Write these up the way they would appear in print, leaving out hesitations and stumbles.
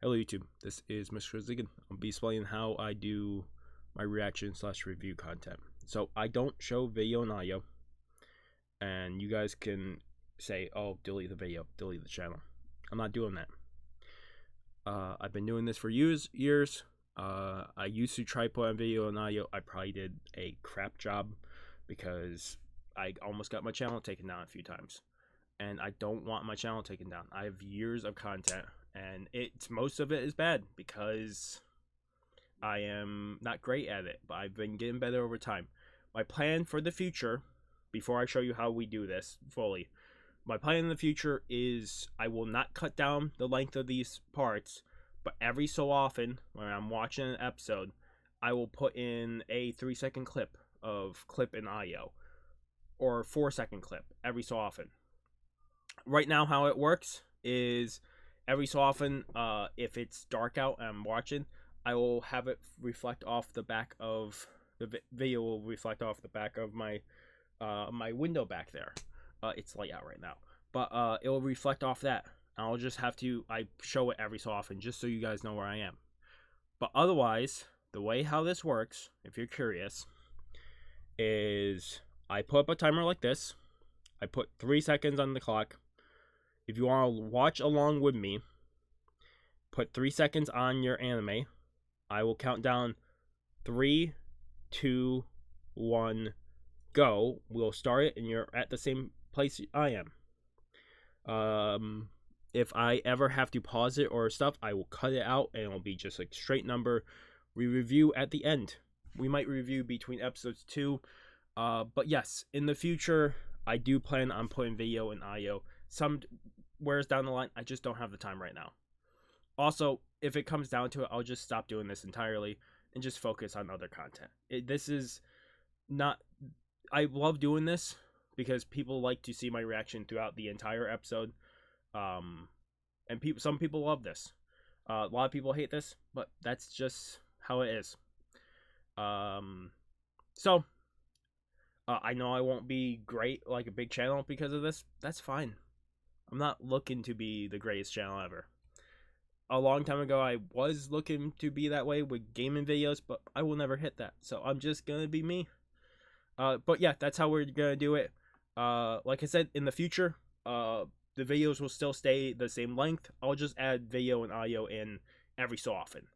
Hello YouTube, this is Mr. Ziggin. I'll be explaining how I do my reaction/review content. So I don't show video and audio, and you guys can say, oh, delete the video, delete the channel. I'm not doing that. I've been doing this for years. I used to try put on video and audio. I probably did a crap job because I almost got my channel taken down a few times, and I don't want my channel taken down. I have years of content, and most of it is bad because I am not great at it, but I've been getting better over time. My plan for the future, before I show you how we do this fully, my plan in the future is I will not cut down the length of these parts, but every so often when I'm watching an episode, I will put in a 3-second clip of clip in audio or 4-second clip every so often. Right now, how it works is every so often, if it's dark out and I'm watching, I will have it reflect off the back of the video. Will reflect off the back of my my window back there. It's light out right now, but it will reflect off that. I'll just have to show it every so often just so you guys know where I am. But otherwise, the way how this works, if you're curious, is I put up a timer like this. I put 3 seconds on the clock. If you want to watch along with me, put 3 seconds on your anime. I will count down 3, 2, 1, go. We'll start it, and you're at the same place I am. If I ever have to pause it or stuff, I will cut it out, and it'll be just a straight number. We review at the end. We might review between episodes too. But yes, in the future, I do plan on putting video and audio. Somewheres down the line, I just don't have the time right now. Also, if it comes down to it, I'll just stop doing this entirely and just focus on other content. This is not... I love doing this because people like to see my reaction throughout the entire episode. And some people love this. A lot of people hate this, but that's just how it is. I know I won't be great like a big channel because of this. That's fine. I'm not looking to be the greatest channel ever. A long time ago, I was looking to be that way with gaming videos, but I will never hit that. So I'm just gonna be me. But yeah, that's how we're gonna do it. Like I said, in the future, the videos will still stay the same length. I'll just add video and audio in every so often.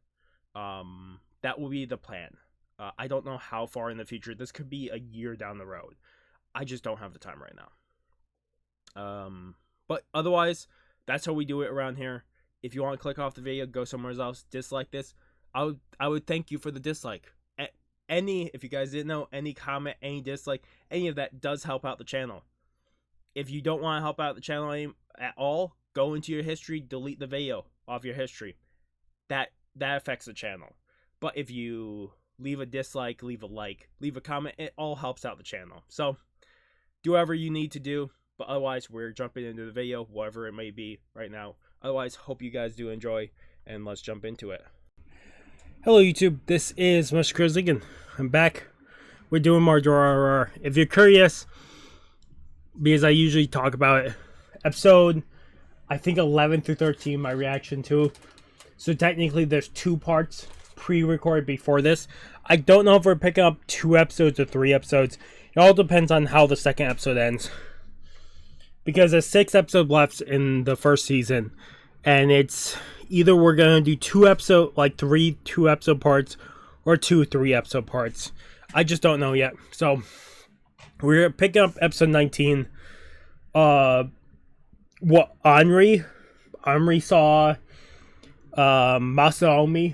That will be the plan. I don't know how far in the future. This could be a year down the road. I just don't have the time right now. But otherwise, that's how we do it around here. If you want to click off the video, go somewhere else, dislike this, I would thank you for the dislike. If you guys didn't know, any comment, any dislike, any of that does help out the channel. If you don't want to help out the channel at all, go into your history, delete the video off your history. That affects the channel. But if you leave a dislike, leave a like, leave a comment, it all helps out the channel. So do whatever you need to do. But otherwise, we're jumping into the video, whatever it may be right now. Otherwise, hope you guys do enjoy, and let's jump into it. Hello YouTube, this is Mr. Ziggin. I'm back. We're doing more Durarara. If you're curious, because I usually talk about it, episode, I think 11 through 13, my reaction to. So technically, there's 2 parts pre-recorded before this. I don't know if we're picking up 2 episodes or 3 episodes. It all depends on how the second episode ends. Because there's 6 episodes left in the first season, and it's either we're gonna do 3 2-episode parts, or 2 3-episode parts. I just don't know yet. So we're picking up episode 19. What Anri saw Masaomi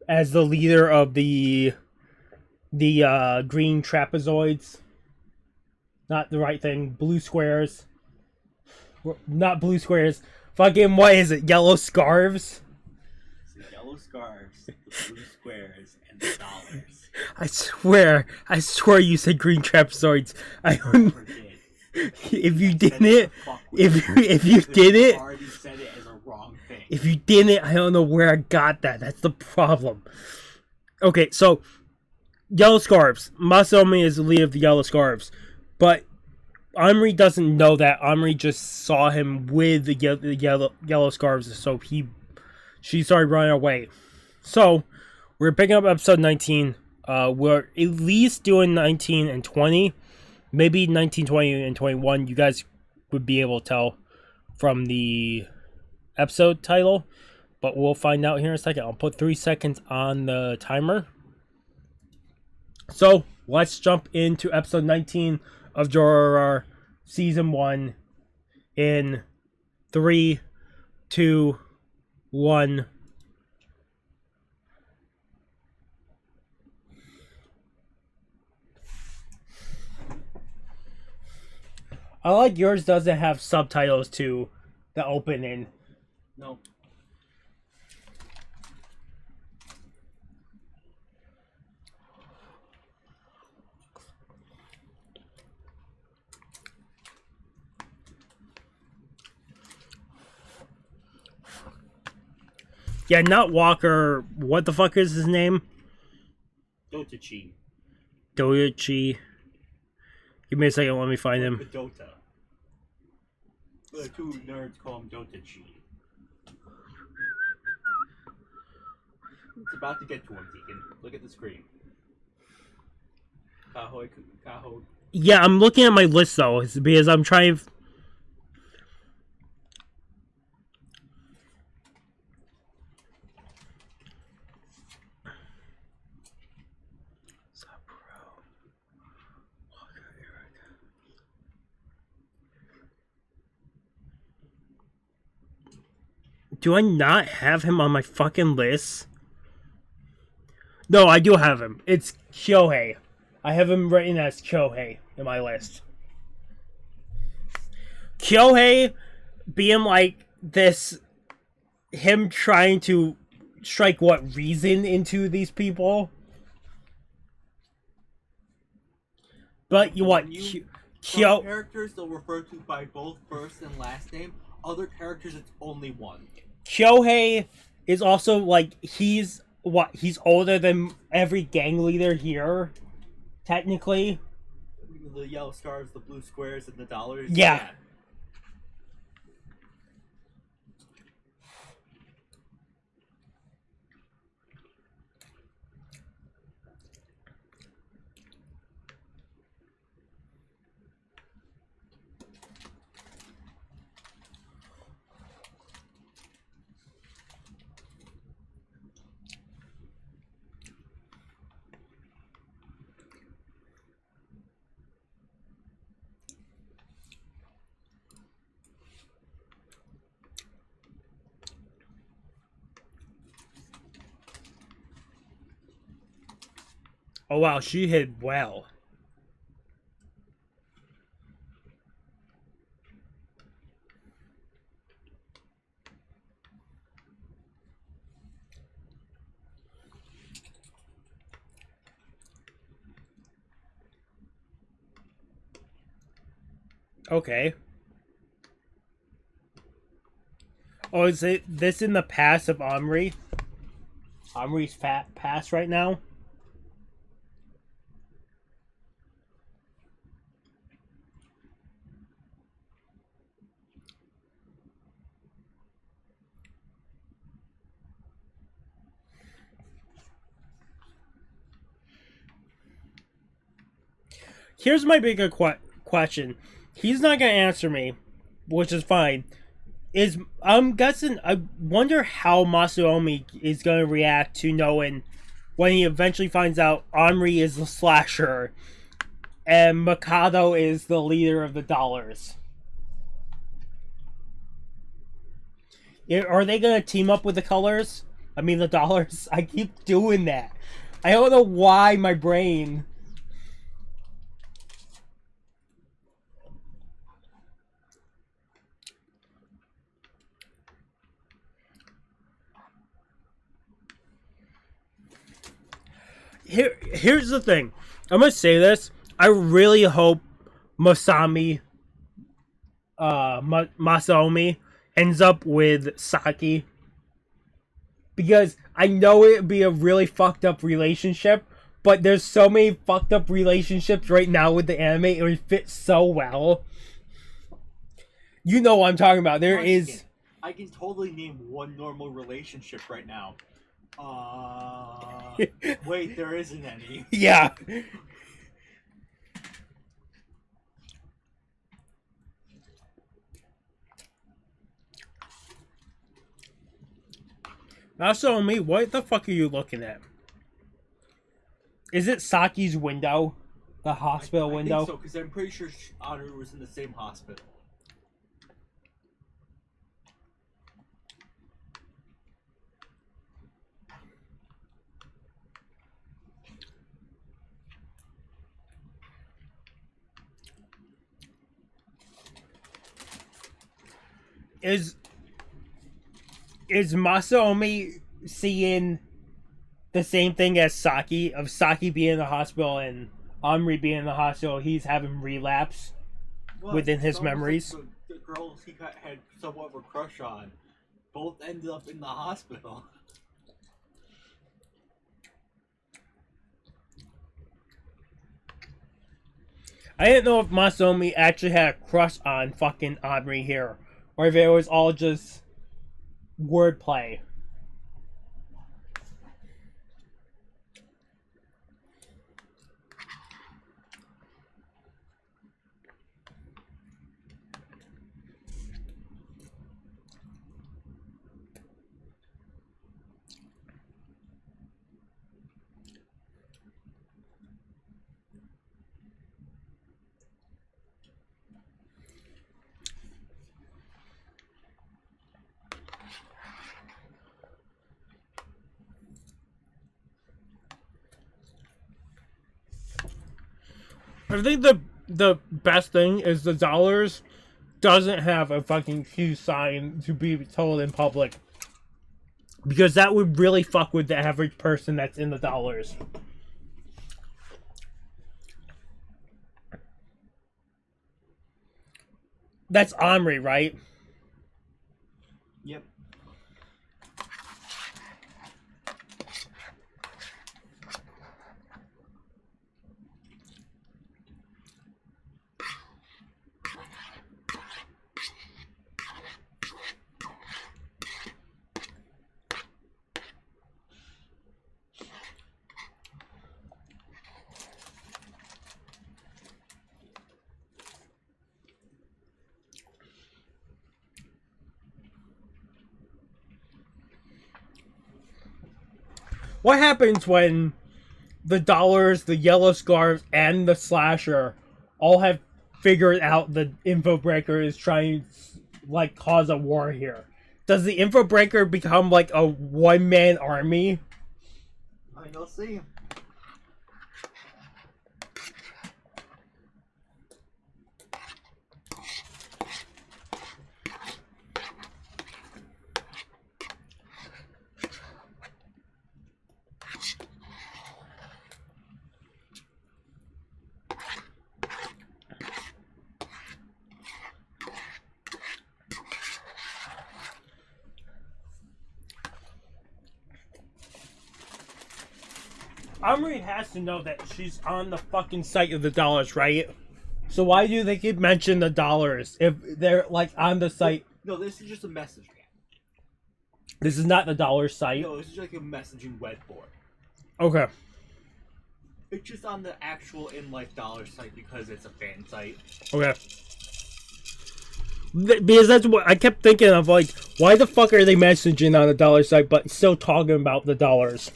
as the leader of the green trapezoids. Not the right thing. Blue squares. Not blue squares. Fucking, what is it? Yellow scarves? It's the yellow scarves, the blue squares, and the dollars. I swear you said green trapezoids. If you didn't, if you didn't, already said it as a wrong thing. If you didn't, I don't know where I got that. That's the problem. Okay, so Yellow Scarves. Masaomi is the leader of the Yellow Scarves. But Omri doesn't know that. Omri just saw him with the yellow scarves, so she started running away. So we're picking up episode 19. We're at least doing 19 and 20, maybe 19, 20, and 21. You guys would be able to tell from the episode title, but we'll find out here in a second. I'll put 3 seconds on the timer. So let's jump into episode 19 of Durarara season 1 in 3, 2, 1. I like yours doesn't have subtitles to the opening. No. Yeah, not Walker. What the fuck is his name? Dotachi. Doichi. Give me a second, let me find him. Dota. The two nerds call him Dotachi. It's about to get to him, Deacon. Look at the screen. Kaho. Yeah, I'm looking at my list though, because I'm trying. Do I not have him on my fucking list? No, I do have him. It's Kyohei. I have him written as Kyohei in my list. Kyohei being like this, him trying to strike what reason into these people. But you what? Some characters they'll refer to by both first and last name. Other characters it's only one. Kyohei is also like he's older than every gang leader here, technically. The yellow scarves, the blue squares, and the dollars. Yeah. Oh wow, she hit well. Okay. Oh, is it this in the past of Omri? Omri's past right now? Here's my bigger question. He's not gonna answer me, which is fine. I'm guessing. I wonder how Masaomi is gonna react to knowing when he eventually finds out Omri is the slasher and Mikado is the leader of the dollars. Are they gonna team up with the colors? I mean the dollars. I keep doing that. I don't know why my brain. Here's the thing. I'm gonna say this. I really hope Masaomi ends up with Saki, because I know it'd be a really fucked up relationship, but there's so many fucked up relationships right now with the anime. It would fit so well. You know what I'm talking about. There is. I can totally name one normal relationship right now. Wait, there isn't any. Yeah. Also, me, what the fuck are you looking at? Is it Saki's window? The hospital window? I think so, because I'm pretty sure Anaru was in the same hospital. Is Masaomi seeing the same thing as Saki, of Saki being in the hospital and Omri being in the hospital? He's having relapse within his memories. Like the girls he had somewhat of a crush on both ended up in the hospital. I didn't know if Masaomi actually had a crush on fucking Omri here, or if it was all just wordplay. I think the best thing is the dollars doesn't have a fucking Q sign to be told in public, because that would really fuck with the average person that's in the dollars. That's Omri, right? Yep. What happens when the dollars, the yellow scarves, and the slasher all have figured out the info breaker is trying to, like, cause a war here? Does the info breaker become like a one-man army? You'll see. Omri has to know that she's on the fucking site of the dollars, right? So why do they keep mentioning the dollars if they're, like, on the site? No, this is just a message. This is not the dollar site? No, this is like a messaging web board. Okay. It's just on the actual in-life dollar site because it's a fan site. Okay. Because that's what I kept thinking of, like, why the fuck are they messaging on the dollar site but still talking about the dollars?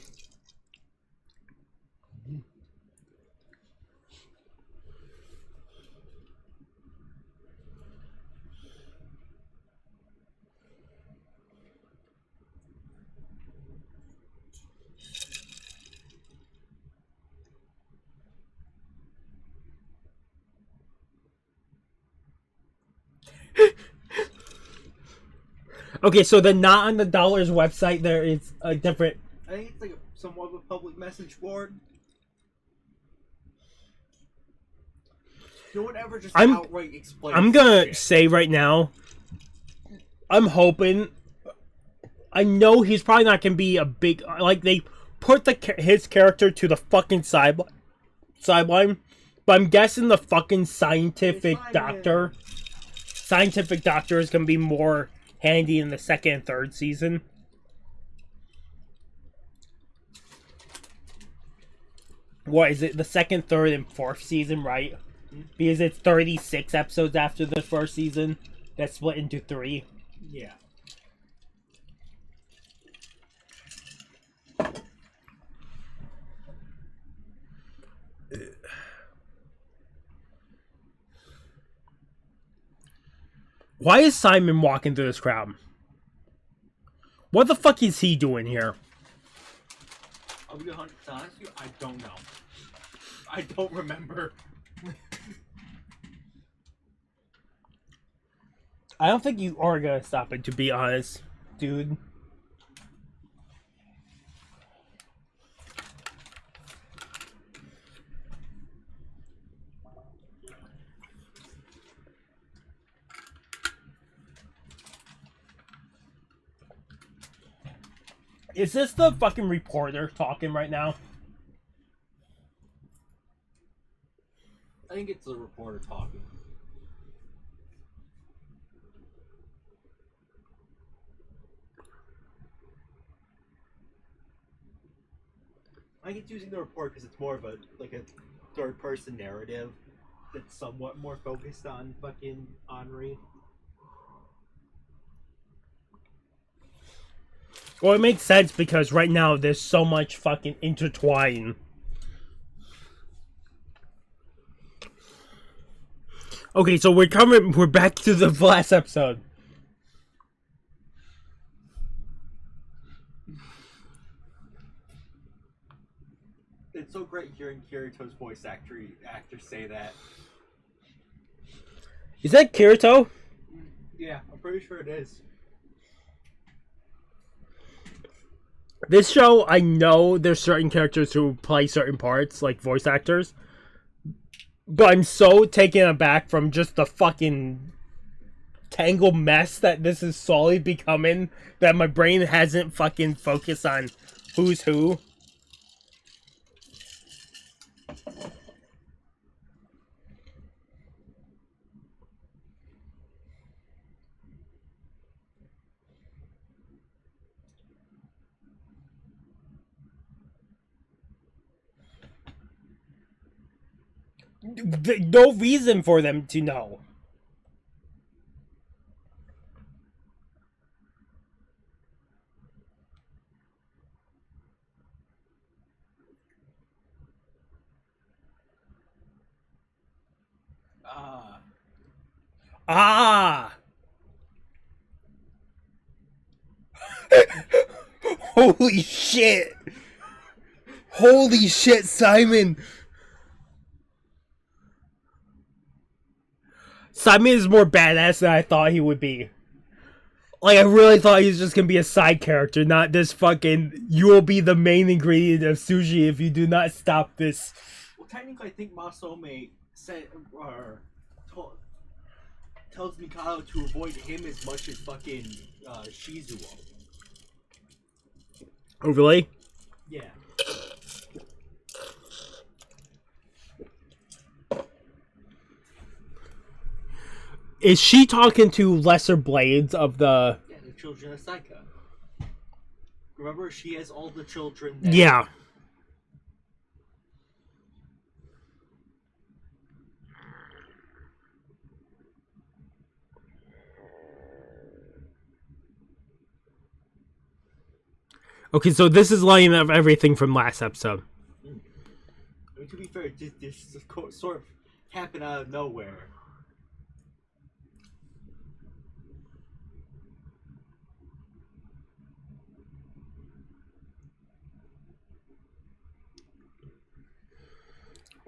Okay, so the not on the dollars website, there is a different. I think it's like somewhat of a public message board. No one ever just outright explains. I'm gonna say right now, I'm hoping. I know he's probably not gonna be a big, like, they put his character to the fucking sideline. But I'm guessing the fucking scientific doctor is gonna be more handy in the second and third season. What is it? The second, third, and fourth season, right? Because it's 36 episodes after the first season. That's split into 3. Yeah. Why is Simon walking through this crowd? What the fuck is he doing here? I'll be 100% honest with you, I don't know. I don't remember. I don't think you are gonna stop it, to be honest, dude. Is this the fucking reporter talking right now? I think it's the reporter talking. I think it's using the report because it's more of a third-person narrative that's somewhat more focused on fucking Henri. Well, it makes sense because right now there's so much fucking intertwine. Okay, so we're back to the last episode. It's so great hearing Kirito's voice actor say that. Is that Kirito? Yeah, I'm pretty sure it is. This show, I know there's certain characters who play certain parts, like voice actors. But I'm so taken aback from just the fucking tangled mess that this is slowly becoming that my brain hasn't fucking focused on who's who. No reason for them to know. Ah! Holy shit! Holy shit, Simon! Simon is more badass than I thought he would be. Like, I really thought he was just gonna be a side character, not this fucking, you will be the main ingredient of sushi if you do not stop this. Well, technically, I think Masome said, tells Mikado to avoid him as much as fucking Shizuo. Oh, really? Yeah. Is she talking to lesser blades of the... Yeah, the children of Saika. Remember, she has all the children that... Yeah. Okay, so this is lining up everything from last episode. I mean, to be fair, this sort of happened out of nowhere.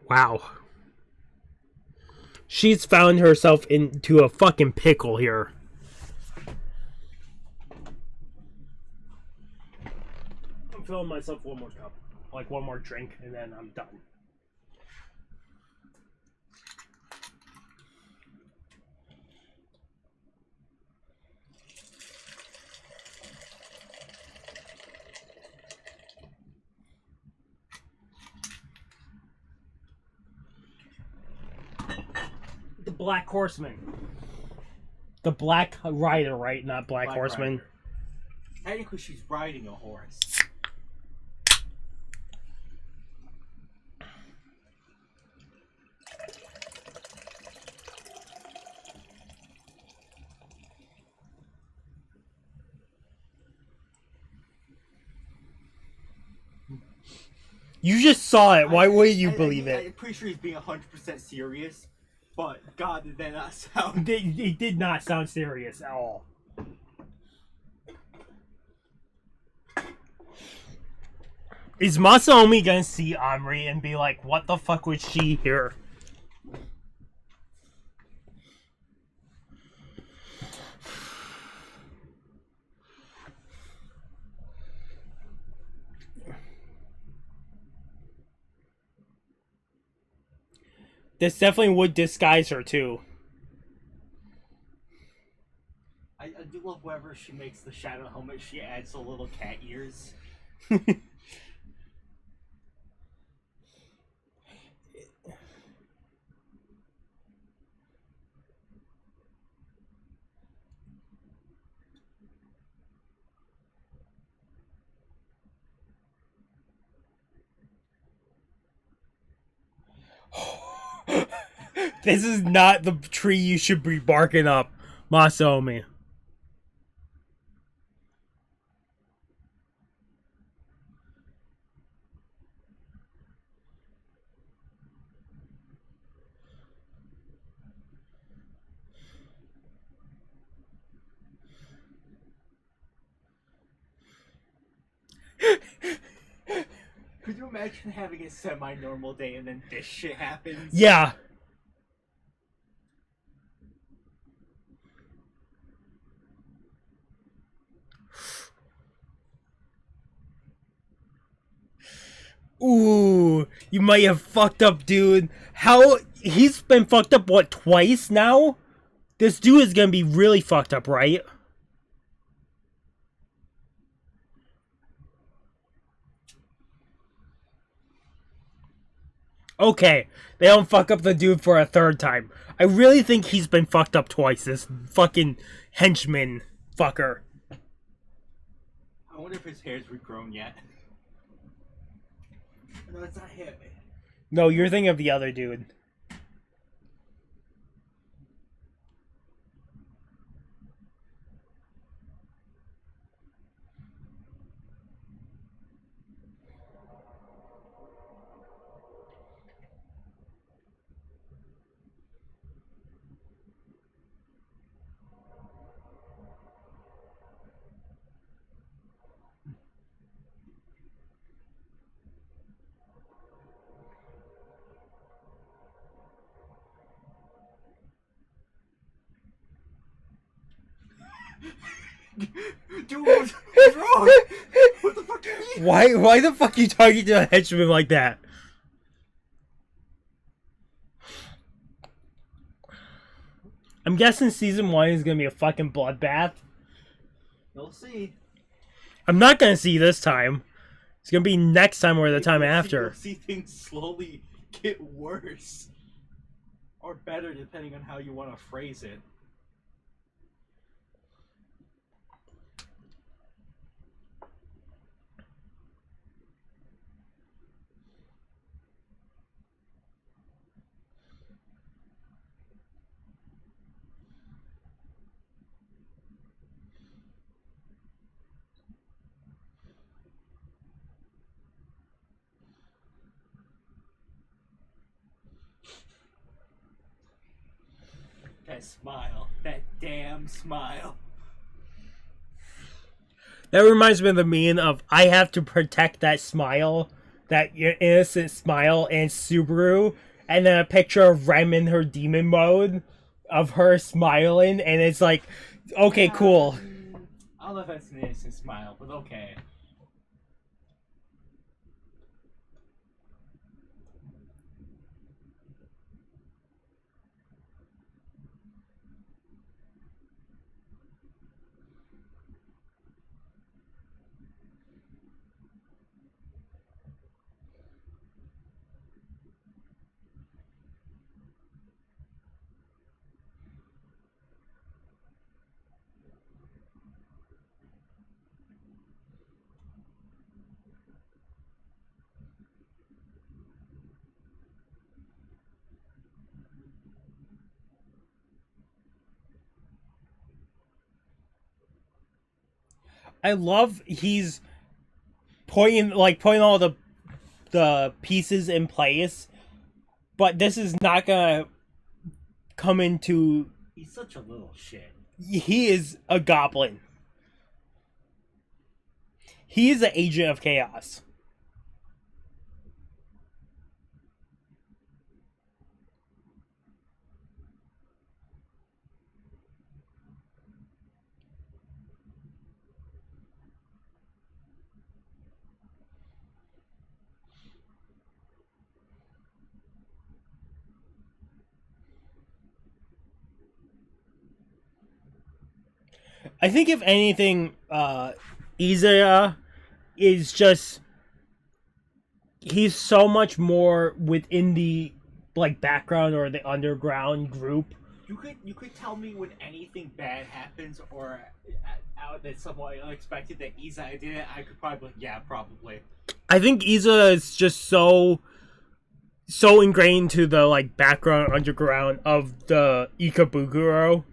Wow. She's found herself into a fucking pickle here. I'm filling myself one more cup. Like one more drink, and then I'm done. Black Horseman. The Black Rider, right? Not Black Horseman. Rider. Technically, she's riding a horse. You just saw it. Why wouldn't you believe it? I'm pretty sure he's being 100% serious, but God, did that not sound... It did not sound serious at all. Is Masaomi gonna see Omri and be like, what the fuck was she here? This definitely would disguise her, too. I do love whenever she makes the shadow helmet, she adds the little cat ears. This is not the tree you should be barking up, Masaomi. Could you imagine having a semi-normal day and then this shit happens? Yeah. Ooh, you might have fucked up, dude. How he's been fucked up, what, twice now? This dude is gonna be really fucked up, right? Okay, they don't fuck up the dude for a third time. I really think he's been fucked up twice, this fucking henchman fucker. I wonder if his hair's regrown yet. No, it's not him. No, you're thinking of the other dude. Dude, what's wrong? What the fuck do you mean? Why the fuck are you talking to a henchman like that? I'm guessing season 1 is gonna be a fucking bloodbath. We'll see. I'm not gonna see this time. It's gonna be next time or the time after. You'll see things slowly get worse. Or better, depending on how you want to phrase it. That smile. That damn smile. That reminds me of the meme of I have to protect that smile, that innocent smile, and Subaru, and then a picture of Rem in her demon mode of her smiling, and it's like, okay, cool. I don't know if that's an innocent smile, but okay. I love he's putting all the pieces in place, but this is not gonna come into. He's such a little shit. He is a goblin. He is an agent of chaos. I think if anything, Isaiah is just he's so much more within the background or the underground group. You could tell me when anything bad happens or out that's somewhat unexpected that Isaiah did it. I could probably yeah, probably. I think Isaiah is just so ingrained to the background underground of the Ikebukuro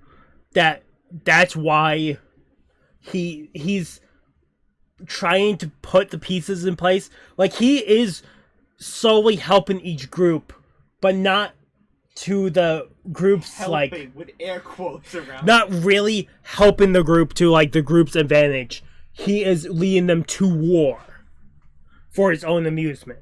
that's why he's trying to put the pieces in place. Like he is slowly helping each group, but not to the group's helping, with air quotes around. Not really helping the group to the group's advantage. He is leading them to war for his own amusement.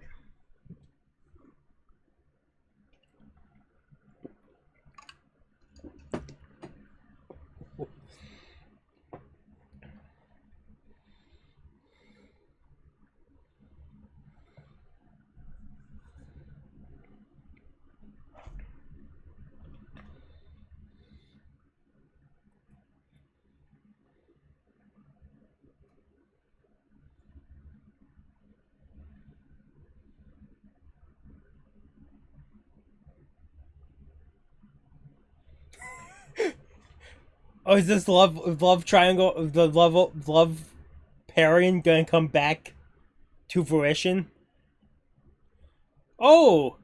Oh, is this love triangle, the love pairing gonna come back to fruition? Oh,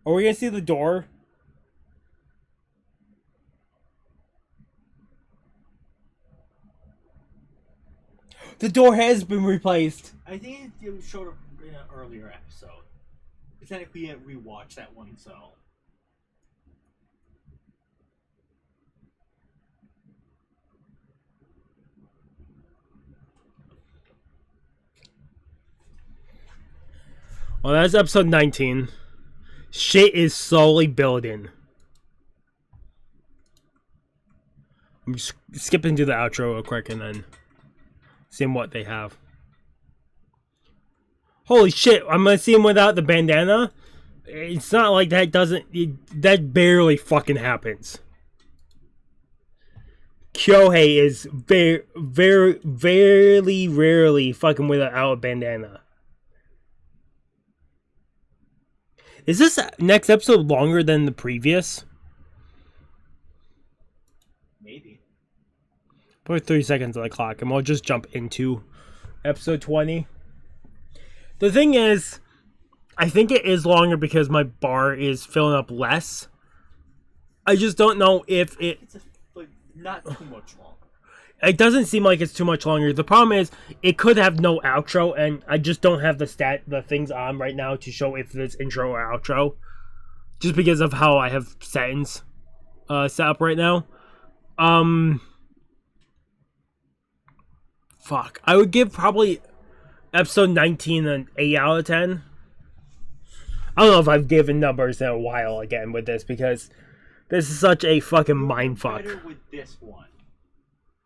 are we gonna see the door? The door has been replaced. I think it showed up in an earlier episode. Technically, we didn't rewatch that one, so. Well, that's episode 19. Shit is slowly building. I'm just skipping to the outro real quick and then seeing what they have. Holy shit, I'm gonna see him without the bandana? It's not like that that barely fucking happens. Kyohei is very rarely fucking without a bandana. Is this next episode longer than the previous? Maybe. Put 3 seconds on the clock and we'll just jump into episode 20. The thing is, I think it is longer because my bar is filling up less. I just don't know if it's not too much longer. It doesn't seem like it's too much longer. The problem is, it could have no outro, and I just don't have the things on right now to show if it's intro or outro. Just because of how I have settings set up right now. Fuck. I would give probably episode 19 an 8 out of 10. I don't know if I've given numbers in a while again with this, because this is such a fucking mindfuck. Better with this one.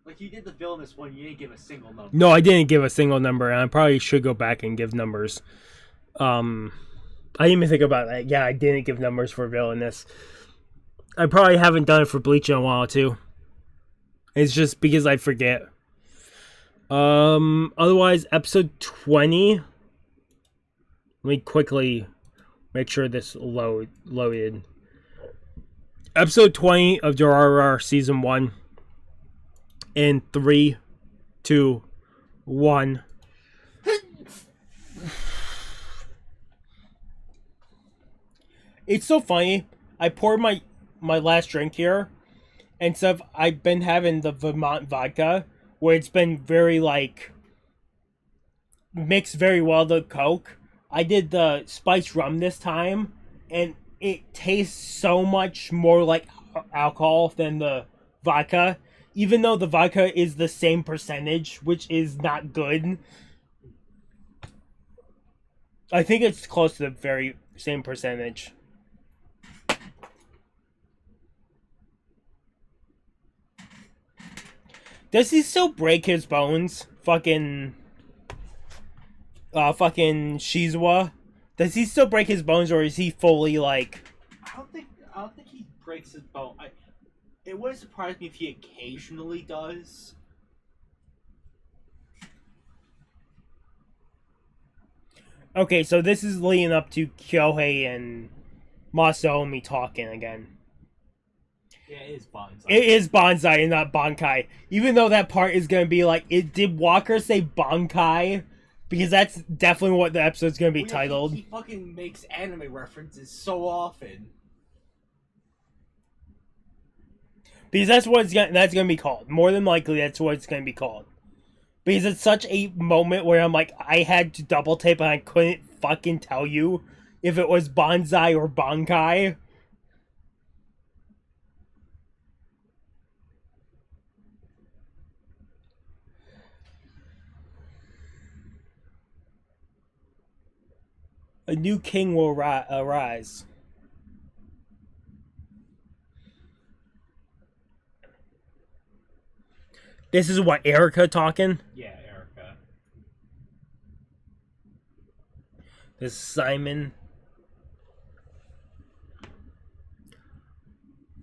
Like you did the villainous one, you didn't give a single number. No, I didn't give a single number, and I probably should go back and give numbers. I didn't even think about that. Yeah, I didn't give numbers for villainous. I probably haven't done it for Bleach in a while too. It's just because I forget. Otherwise, episode 20. Let me quickly make sure this loaded. Episode 20 of Durarara season 1. In 3, 2, 1. It's so funny. I poured my last drink here, and so I've been having the Vermont vodka. where it's been very like mixed very well the Coke. I did the spiced rum this time, and it tastes so much more like alcohol than the vodka. Even though the vodka is the same percentage, which is not good. I think it's close to the very same percentage. Does he still break his bones? Fucking Shizua? Does he still break his bones, or is he fully like? I don't think he breaks his bone. It wouldn't surprise me if he occasionally does. Okay, so this is leading up to Kyohei and Masaomi talking again. Yeah, it is bonsai. It is bonsai and not bankai. Even though that part is gonna be like, did Walker say bankai? Because that's definitely what the episode's gonna be titled. He fucking makes anime references so often. Because that's gonna be called. More than likely, that's what it's gonna be called. Because it's such a moment where I'm like, I had to double tape and I couldn't fucking tell you if it was bonsai or bankai. A new king will arise. This is what, Erica talking? Yeah, Erica. This is Simon.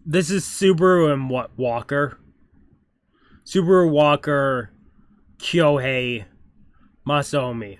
This is Subaru and what, Walker? Subaru, Walker, Kyohei, Masaomi.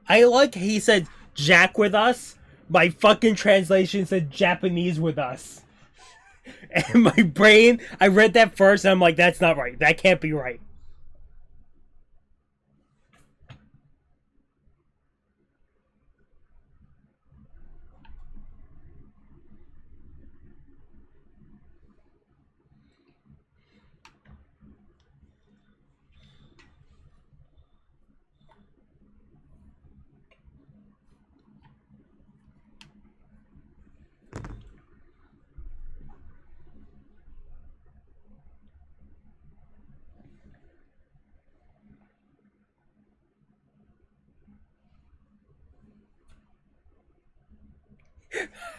I like he said Jack with us. My fucking translation said Japanese with us. And my brain, I read that first and I'm like, that's not right. That can't be right.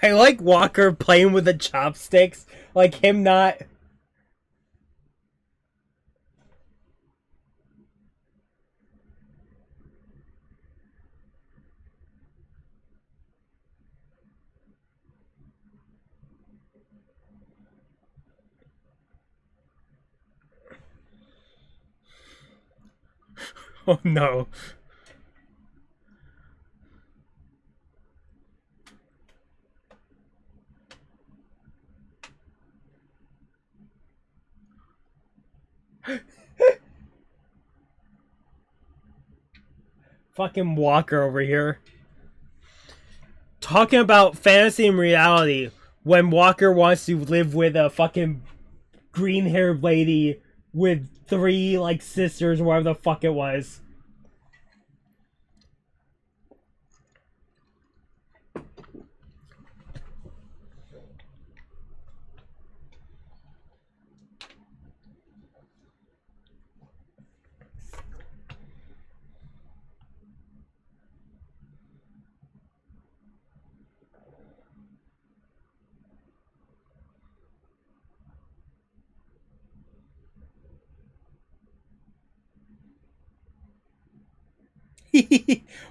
I like Walker playing with the chopsticks. Like him not. Oh no. Fucking Walker over here. Talking about fantasy and reality when Walker wants to live with a fucking green haired lady with three like sisters or whatever the fuck it was.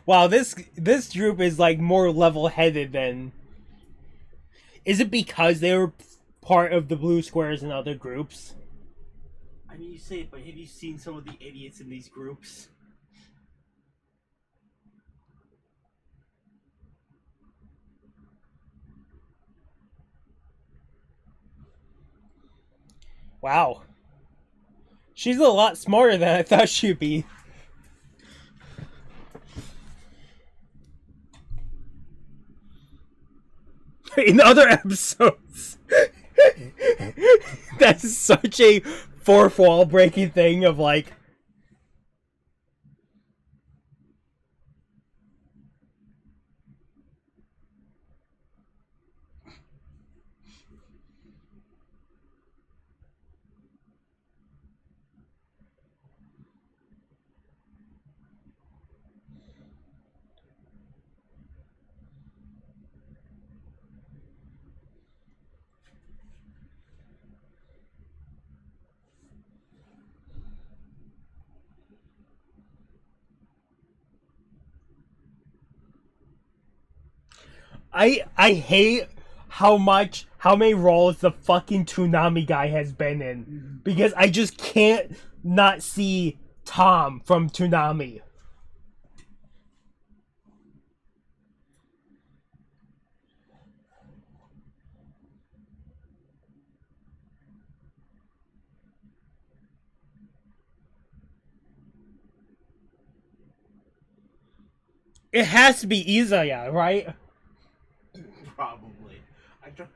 Wow, this group is like more level-headed than. Is it because they were part of the blue squares and other groups? I mean, you say it, but have you seen some of the idiots in these groups? Wow. She's a lot smarter than I thought she'd be. In other episodes. That's such a fourth wall breaking thing of like. I hate how many roles the fucking Toonami guy has been in because I just can't not see Tom from Toonami. It has to be Izaya, right? Probably. I don't.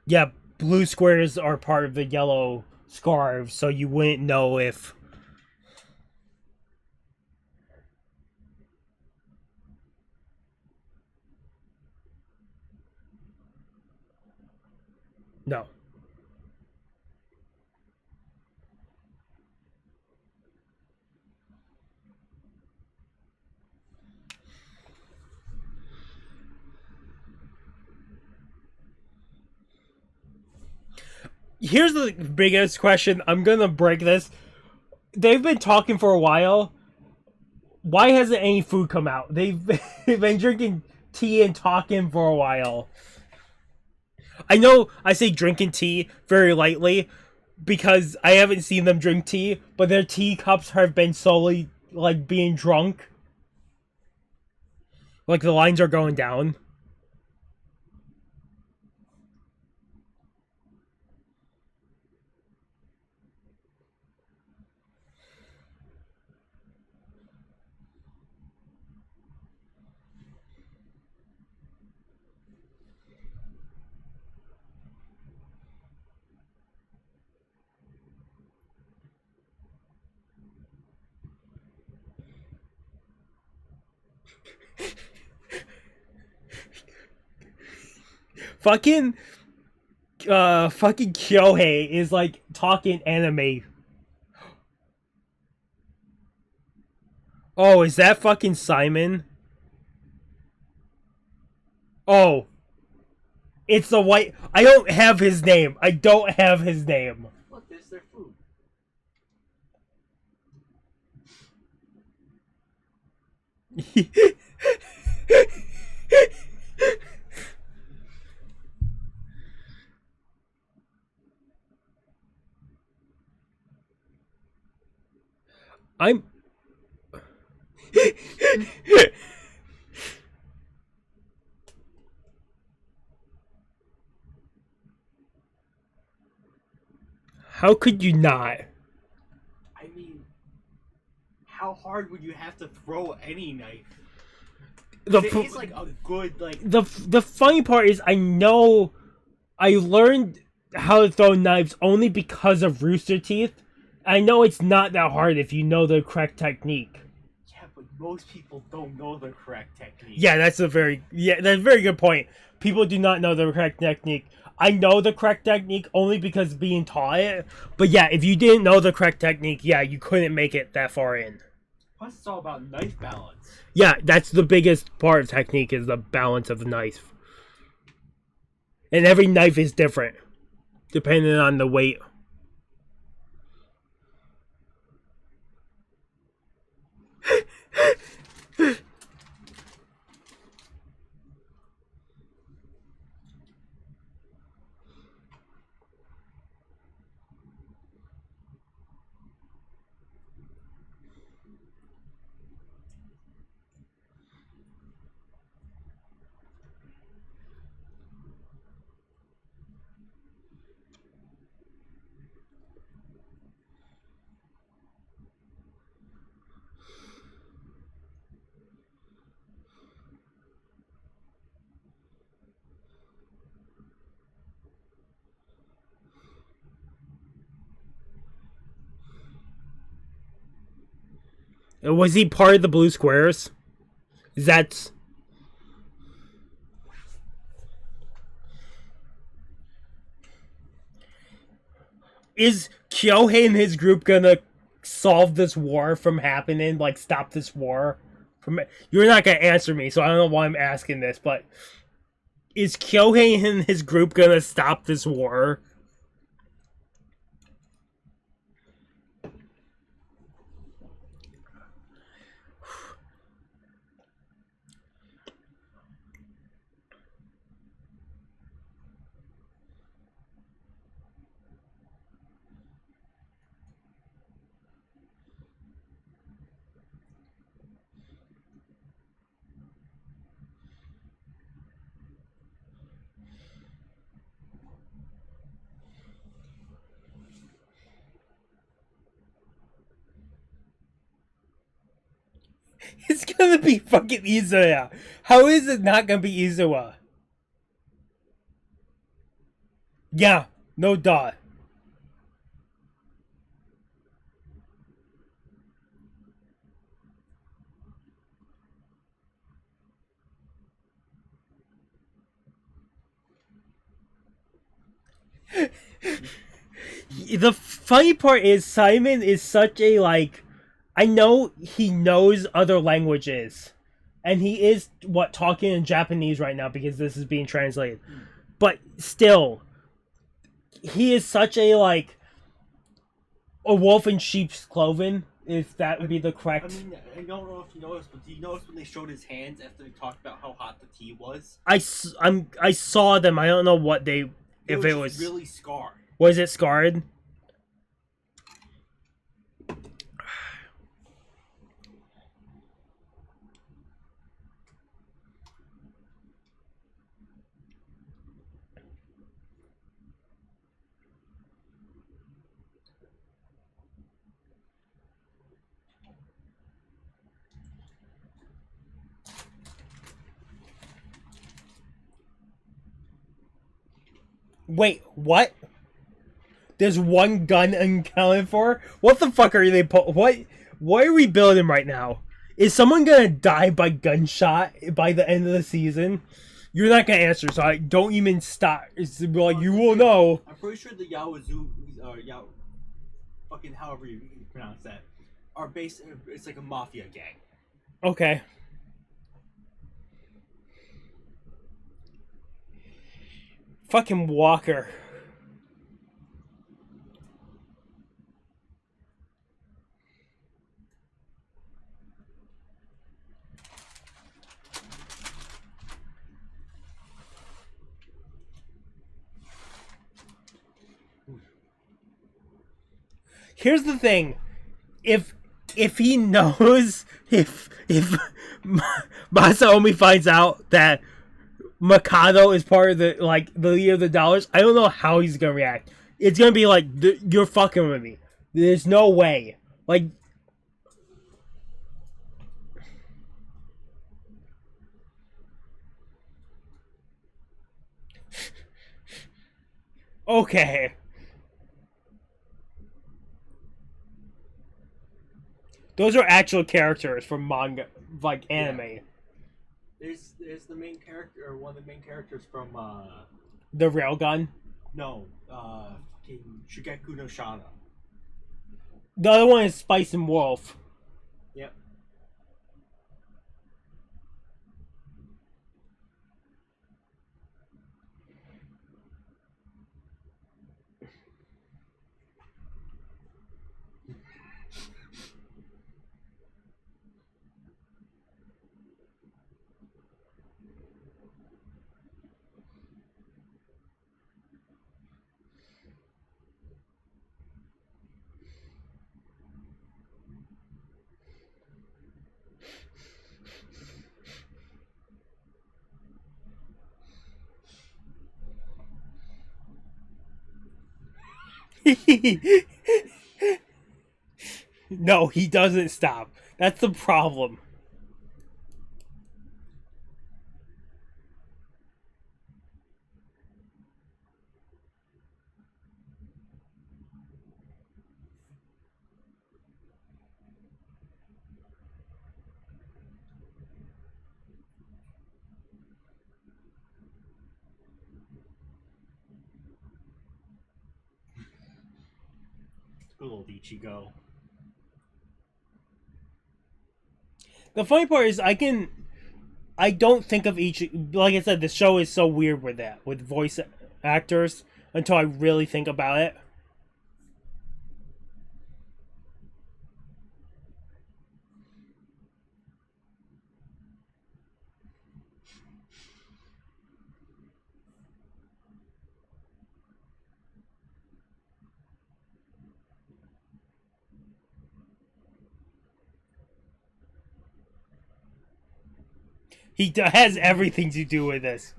Yeah, blue squares are part of the yellow scarves, so you wouldn't know if. No. Here's the biggest question. I'm gonna break this. They've been talking for a while. Why hasn't any food come out? They've been drinking tea and talking for a while. I know I say drinking tea very lightly because I haven't seen them drink tea, but their teacups have been slowly like being drunk. Like the lines are going down. Fucking fucking Kyohei is like talking anime. Oh, is that fucking Simon? Oh, it's the white. I don't have his name. I don't have his name. Look, there's their food. I'm. How could you not? I mean, how hard would you have to throw any knife? It's like a good like. The funny part is I know I learned how to throw knives only because of Rooster Teeth. I know it's not that hard if you know the correct technique. Yeah, but most people don't know the correct technique. That's a very good point. People do not know the correct technique. I know the correct technique only because being taught it. But yeah, if you didn't know the correct technique, yeah, you couldn't make it that far in. Plus, it's all about knife balance. Yeah, that's the biggest part of technique is the balance of the knife. And every knife is different, depending on the weight. Was he part of the Blue Squares? Is that... Is Kyohei and his group gonna solve this war from happening? Like, stop this war? From You're not gonna answer me, so I don't know why I'm asking this, but... Is Kyohei and his group gonna stop this war? It's gonna be fucking Izuya. How is it not gonna be Izuya? Yeah, no doubt. The funny part is Simon is such a like... I know he knows other languages. And he is, talking in Japanese right now because this is being translated. But still, he is such a, like, a wolf in sheep's clothing, if that would be the correct... I mean, I don't know if you noticed, but do you notice when they showed his hands after they talked about how hot the tea was? I saw them. I don't know what they... It if was it just was... really scarred. Was it scarred? Wait, what? There's one gun unaccounted for? What the fuck are they what are we building right now? Is someone gonna die by gunshot by the end of the season? You're not gonna answer, so I don't even start. It's like, you will know. I'm pretty sure the Yaozu, fucking however you pronounce that, are based. It's like a mafia gang. Okay. Fucking Walker. Here's the thing. If he knows, if Masaomi finds out that Mikado is part of the League of the Dollars, I don't know how he's gonna react. It's gonna be like, you're fucking with me. There's no way. Like, okay. Those are actual characters from manga, like anime. Yeah. There's the main character, or one of the main characters from The railgun. No, fucking Shigeku no Shana. The other one is Spice and Wolf. Yep. No, he doesn't stop. That's the problem. Good old Ichigo. The funny part is I don't think of each, like I said, the show is so weird with that, with voice actors, until I really think about it. Has everything to do with this.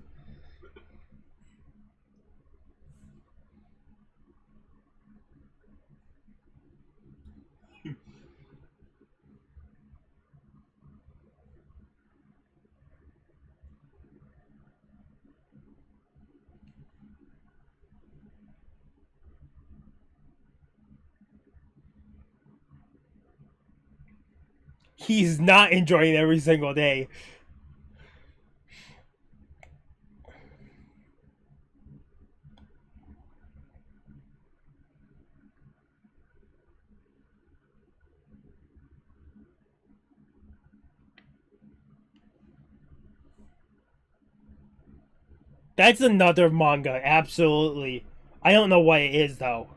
He's not enjoying every single day. That's another manga, absolutely. I don't know what it is though.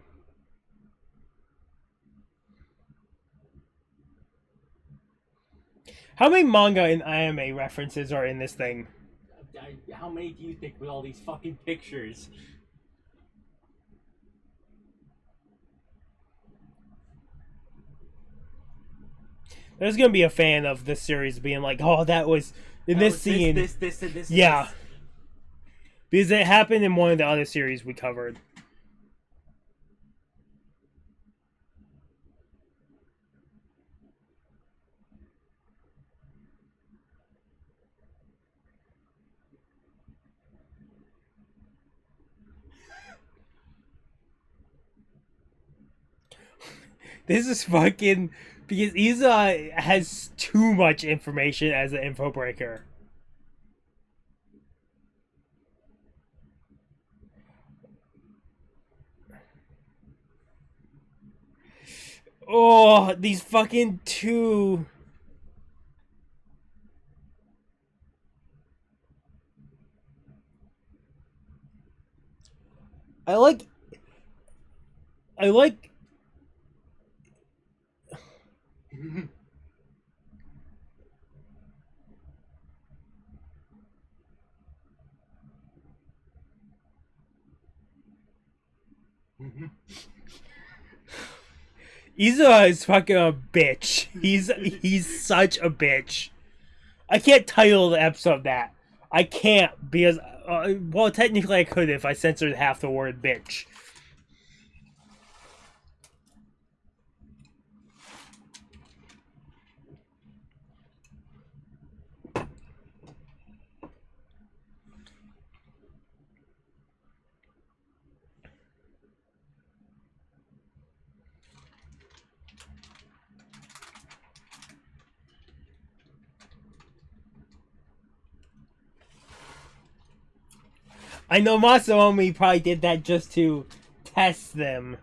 How many manga and anime references are in this thing? How many do you think with all these fucking pictures? There's gonna be a fan of this series being like, "Oh, that was in this scene." This, and this. Yeah, This. because it happened in one of the other series we covered. This is fucking because Isa has too much information as an info breaker. Oh, these fucking two. I like. I like. Isa is fucking a bitch. He's such a bitch. I can't title the episode that. I can't because well, technically I could if I censored half the word bitch. I know Masaomi probably did that just to test them.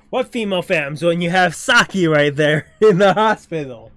What female fams when you have Saki right there in the hospital?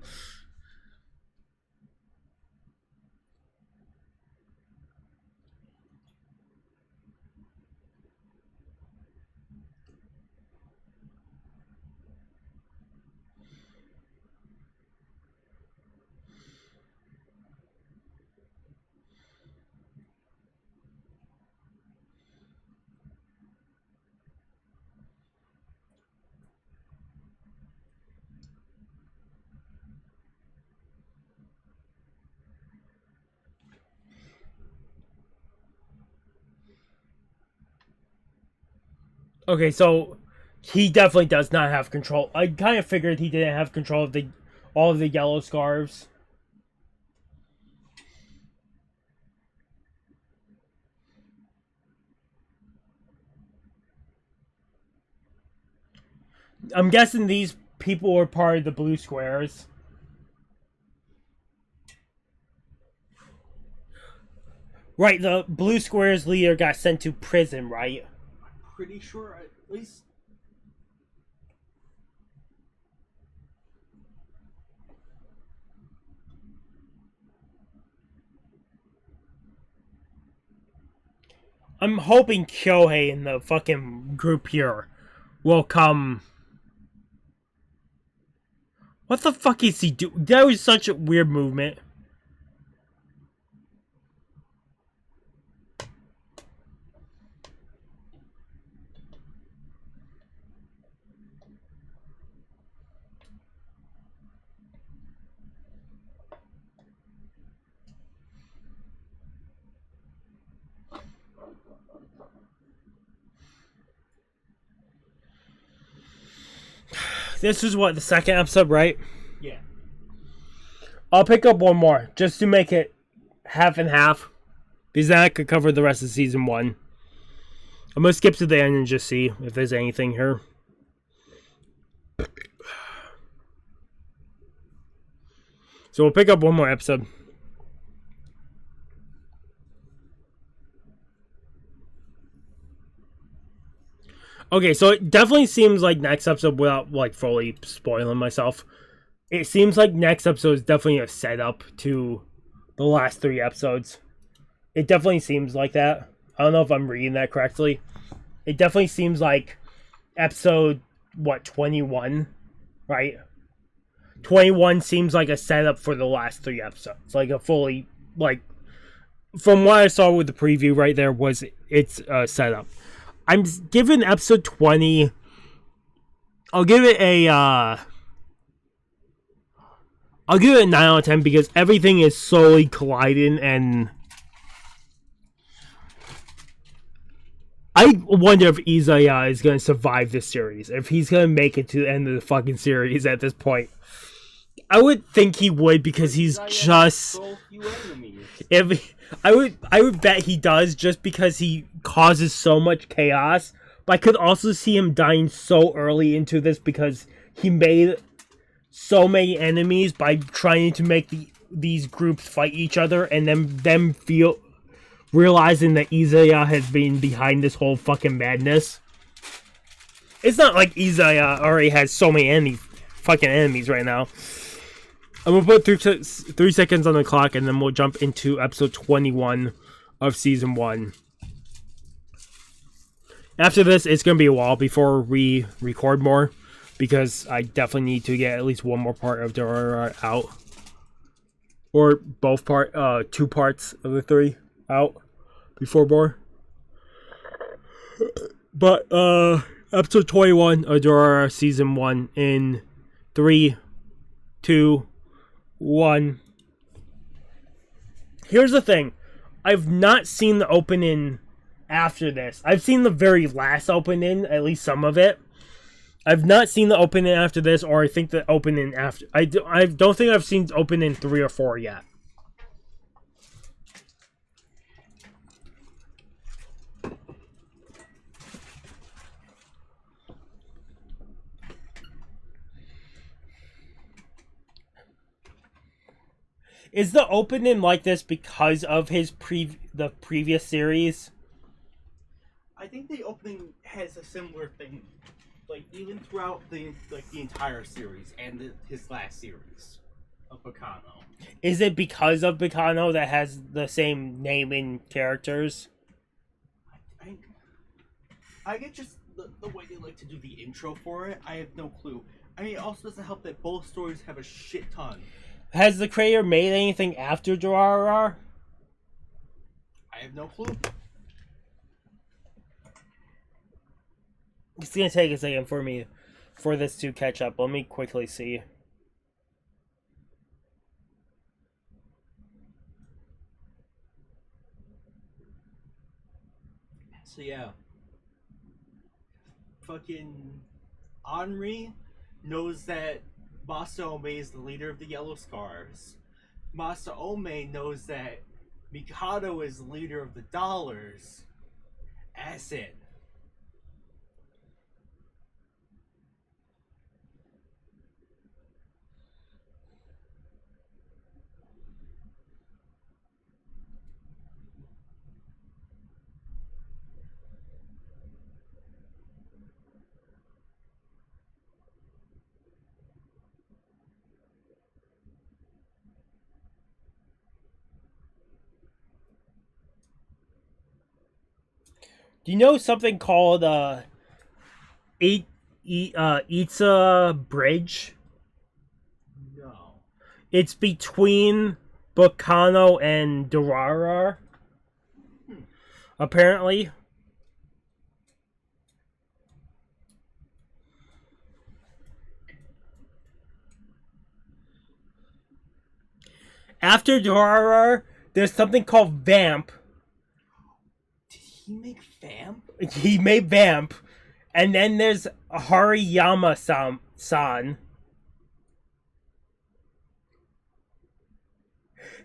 Okay, so he definitely does not have control. I kind of figured he didn't have control of all of the yellow scarves. I'm guessing these people were part of the blue squares. Right, the blue squares leader got sent to prison, right? Pretty sure, at least. I'm hoping Kyohei and the fucking group here will come. What the fuck is he doing? That was such a weird movement. This is what, the second episode, right? Yeah. I'll pick up one more just to make it half and half, because then I could cover the rest of season 1. I'm gonna skip to the end and just see if there's anything here. So we'll pick up one more episode. Okay, so it definitely seems like next episode, without like fully spoiling myself, it seems like next episode is definitely a setup to the last 3 episodes. It definitely seems like that. I don't know if I'm reading that correctly. It definitely seems like episode, 21, right? 21 seems like a setup for the last 3 episodes. Like a fully, like, from what I saw with the preview right there, it's a setup. I'm giving episode 20, I'll give it a 9 out of 10 because everything is slowly colliding, and I wonder if Izaya is going to survive this series, if he's going to make it to the end of the fucking series at this point. I would think he would, because he's just... I would bet he does, just because he causes so much chaos. But I could also see him dying so early into this because he made so many enemies by trying to make these groups fight each other, and then them realizing that Izaya has been behind this whole fucking madness. It's not like Izaya already has so many fucking enemies right now. I'm gonna put 3 seconds on the clock, and then we'll jump into episode 21 of season 1. After this, it's gonna be a while before we record more, because I definitely need to get at least one more part of Durarara out, or both 2 parts of the 3 out before more. But episode 21 of Durarara season 1 in 3, 2, 1. Here's the thing. I've not seen the opening after this. I've seen the very last opening, at least some of it. I've not seen the opening after this, or I think the opening after... I don't think I've seen opening 3 or 4 yet. Is the opening like this because of the previous series? I think the opening has a similar thing, like even throughout the entire series and his last series of Bacano. Is it because of Bacano that has the same name and characters? I, I get just the way they like to do the intro for it. I have no clue. I mean, it also doesn't help that both stories have a shit ton. Has the creator made anything after Durarara? I have no clue. It's gonna take a second for this to catch up. Let me quickly see. So yeah, fucking Henri knows that Masa Ome is the leader of the Yellow Scars. Masa Ome knows that Mikado is the leader of the Dollars. Acid. Do you know something called Itza Bridge? No. It's between Bacano and Durarara. Apparently. After Durarara, there's something called Vamp. Did he make Vamp? He made Vamp. And then there's Hariyama-san.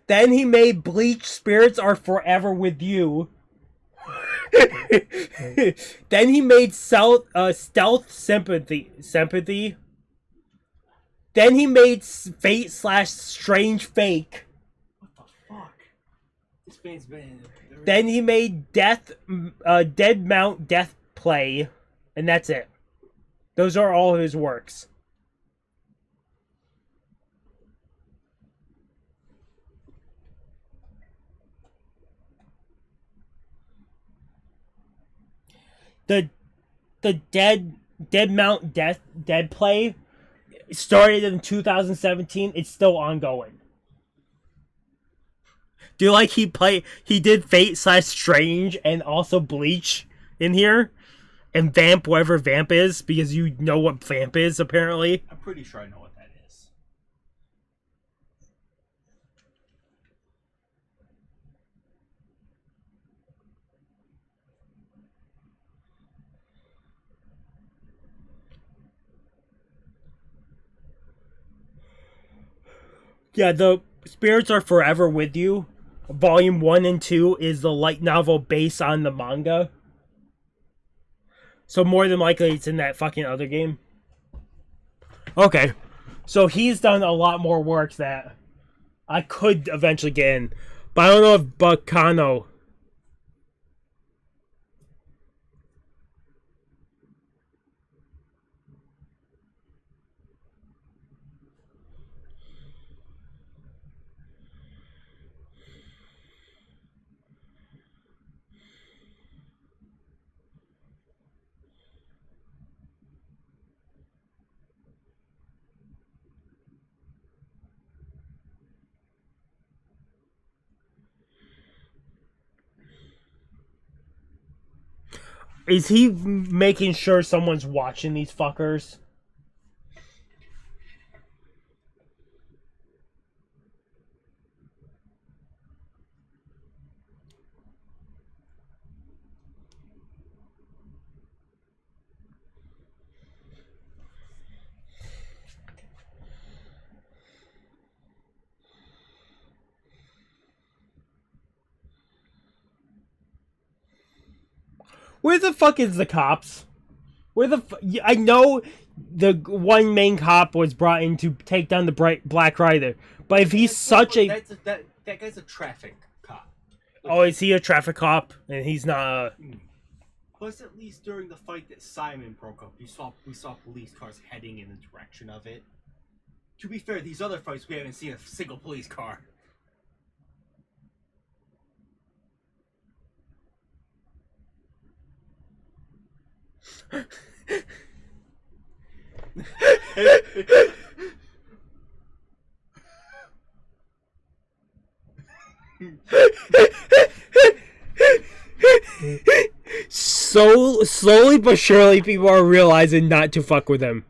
Then he made Bleach Spirits Are Forever With You. Then he made Stealth Sympathy. Then he made Fate/Strange Fake. What the fuck? This man's been... Then he made Dead Mount Death Play. And that's it. Those are all his works. The Dead Mount Dead Play started in 2017. It's still ongoing. Do you like he did Fate/Strange and also Bleach in here? And Vamp, whatever Vamp is, because you know what Vamp is, apparently. I'm pretty sure I know what that is. Yeah, the Spirits Are Forever With You. Volume 1 and 2 is the light novel based on the manga. So more than likely it's in that fucking other game. Okay. So he's done a lot more work that I could eventually get in. But I don't know if Bacano... Is he making sure someone's watching these fuckers? Where the fuck is the cops? Where the I know the one main cop was brought in to take down the Black Rider. But if he's such a that guy's a traffic cop. oh, is he a traffic cop and he's not? Plus, at least during the fight that Simon broke up, we saw police cars heading in the direction of it. To be fair, these other fights we haven't seen a single police car. So slowly but surely, people are realizing not to fuck with him.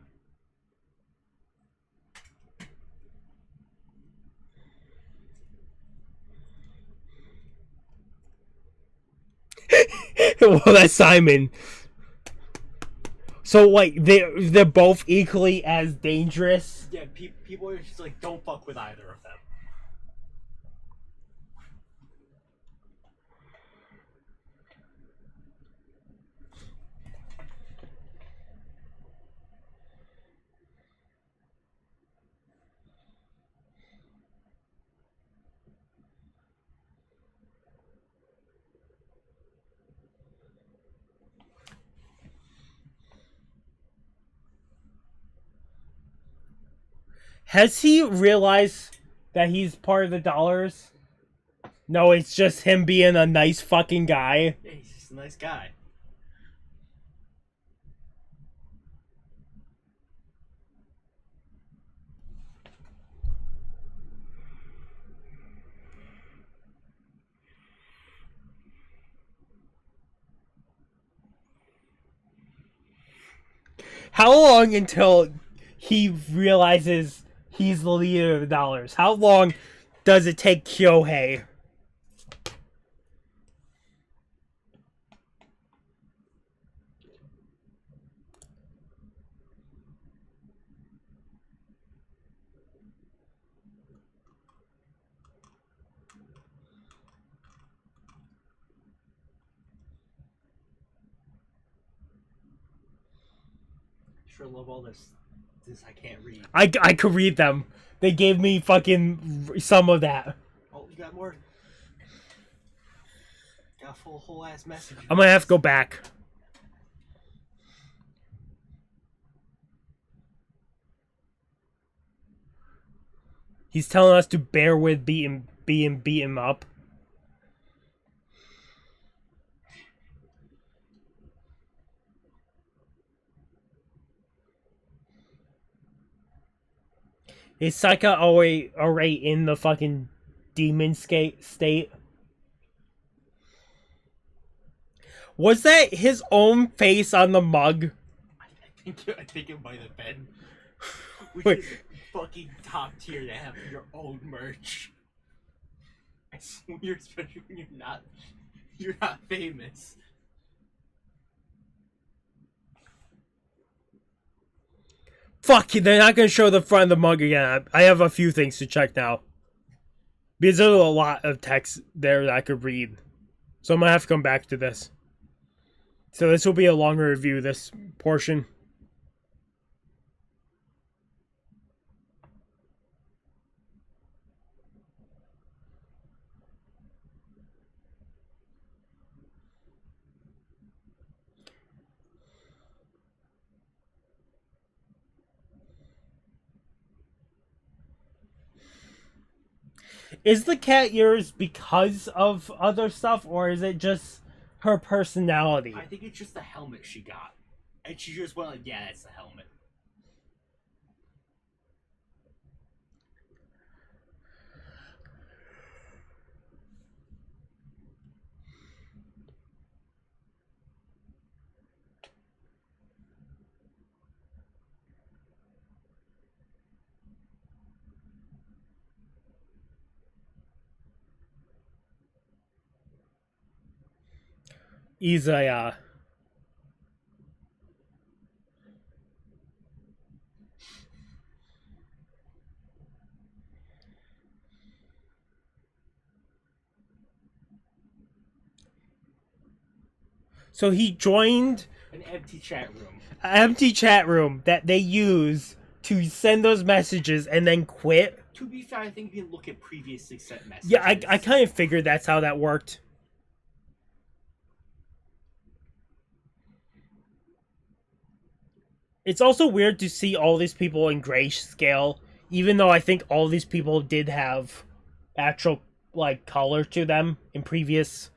Well, that's Simon. So, like, they're both equally as dangerous. Yeah, people are just like, don't fuck with either of them. Has he realized that he's part of the dollars? No, it's just him being a nice fucking guy. Yeah, he's just a nice guy. How long until he realizes he's the leader of the dollars? How long does it take Kyohei? Sure love all this I can't read. I could read them. They gave me fucking some of that. Oh, you got more? Got a full whole ass message. I'm gonna have to go back. He's telling us to bear with being beat him up. Is Saika already in the fucking demon state? Was that his own face on the mug? I think it might have been. Which Wait. is fucking top tier to have your own merch. Especially when you're not famous. Fuck, they're not gonna show the front of the mug again. I have a few things to check now. Because there's a lot of text there that I could read. So I'm gonna have to come back to this. So this will be a longer review, this portion. Is the cat yours because of other stuff, or is it just her personality? I think it's just the helmet she got. And she just went like, yeah, it's the helmet. Izaya. So he joined An empty chat room. An empty chat room that they use to send those messages and then quit. To be fair, I think you can look at previously sent messages. Yeah, I kind of figured that's how that worked. It's also weird to see all these people in grayscale, even though I think all these people did have actual like color to them in previous,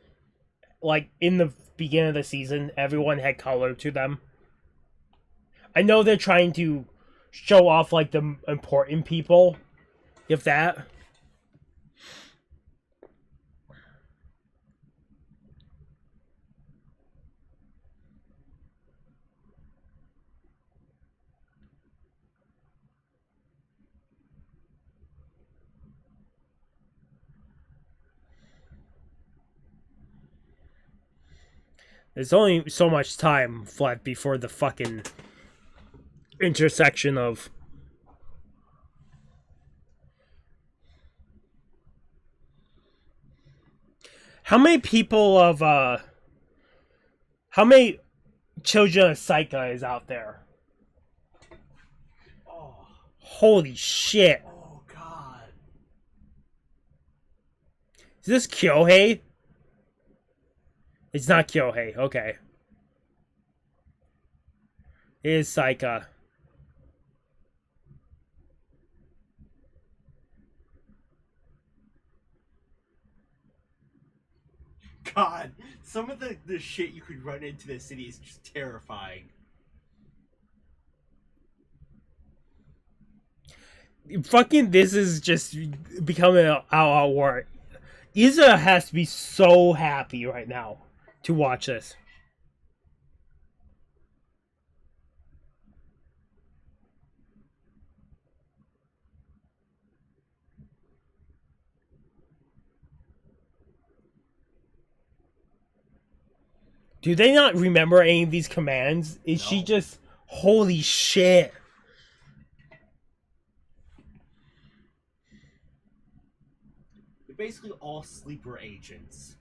like in the beginning of the season, everyone had color to them. I know they're trying to show off like the important people, if that. There's only so much time left before the fucking intersection of. How many people of how many children of Psycha is out there? Oh, Holy shit. oh god. Is this Kyohei? It's not Kyohei, okay. It is Psycha. God, some of the shit you could run into the city is just terrifying. Fucking this is just becoming an out war. Iza has to be so happy right now to watch this. Do they not remember any of these commands? Is she No. just holy shit? They're basically all sleeper agents.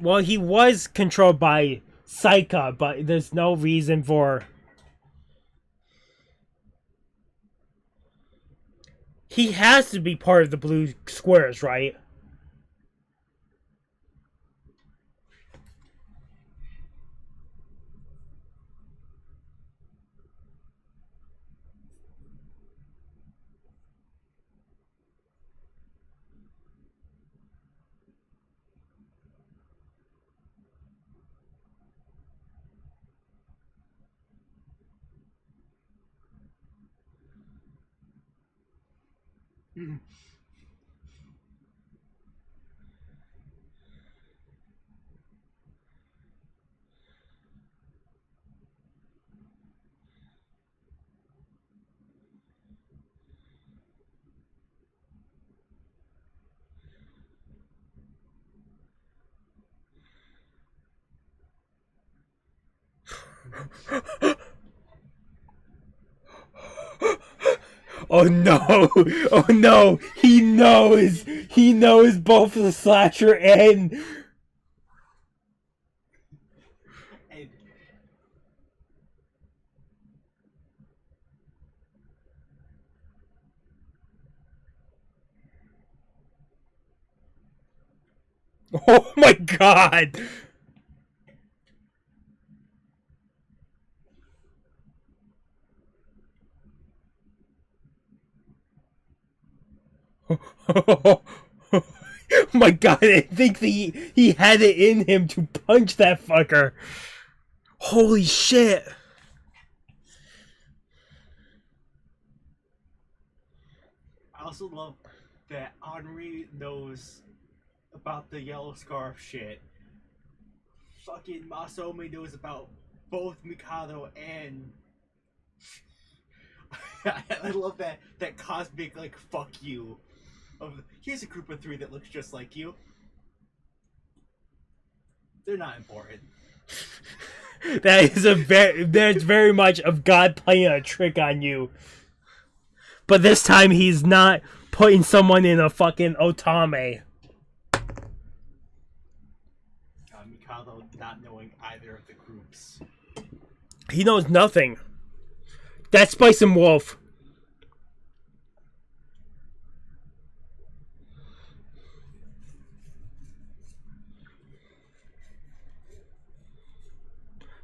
Well, he was controlled by Psycha, but there's no reason for. He has to be part of the blue squares, right? Oh no! Oh no! He knows! He knows both the slasher and. And Oh my god! Oh my god, I think he had it in him to punch that fucker. Holy shit. I also love that Henri knows about the yellow scarf shit. Fucking Masome knows about both Mikado and I love that cosmic like fuck you of here's a group of three that looks just like you. They're not important. That's very much of God playing a trick on you. But this time he's not putting someone in a fucking otame. Mikado not knowing either of the groups. He knows nothing. That's Spice and Wolf.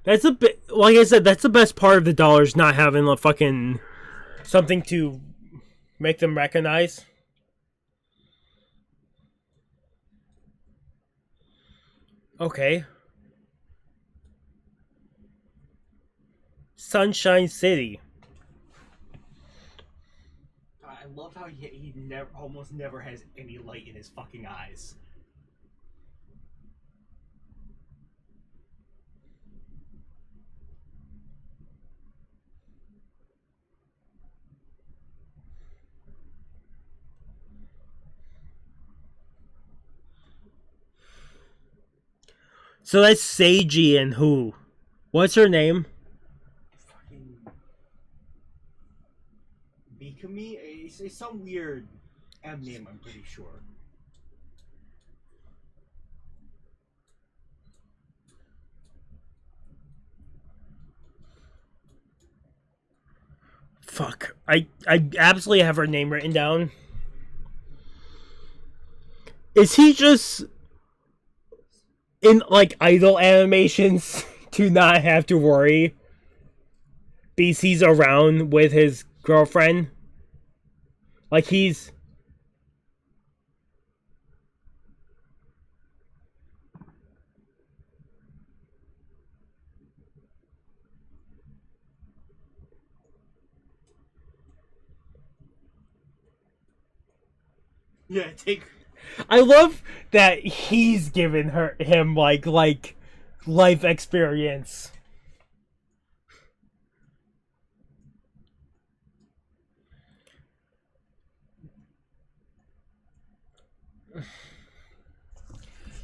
That's a bit, like I said, that's the best part of the dollars, not having a fucking something to make them recognize. Okay. Sunshine City. I love how he never, almost never has any light in his fucking eyes. So that's Seiji and who? What's her name? Fucking Mikami? It's some weird M name, I'm pretty sure. Fuck. I absolutely have her name written down. Is he just in like idle animations to not have to worry because he's around with his girlfriend? Like he's Yeah, take. I love that he's given him like life experience.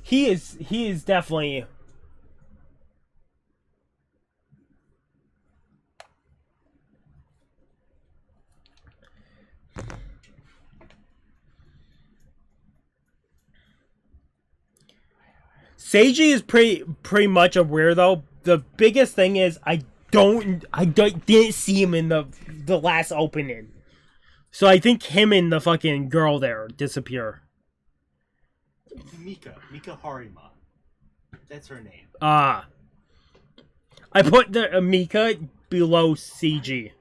He is definitely Seiji is pretty much a weirdo. The biggest thing is I didn't see him in the last opening. So I think him and the fucking girl there disappear. Mika Harima. That's her name. Ah. I put the Amika below CG.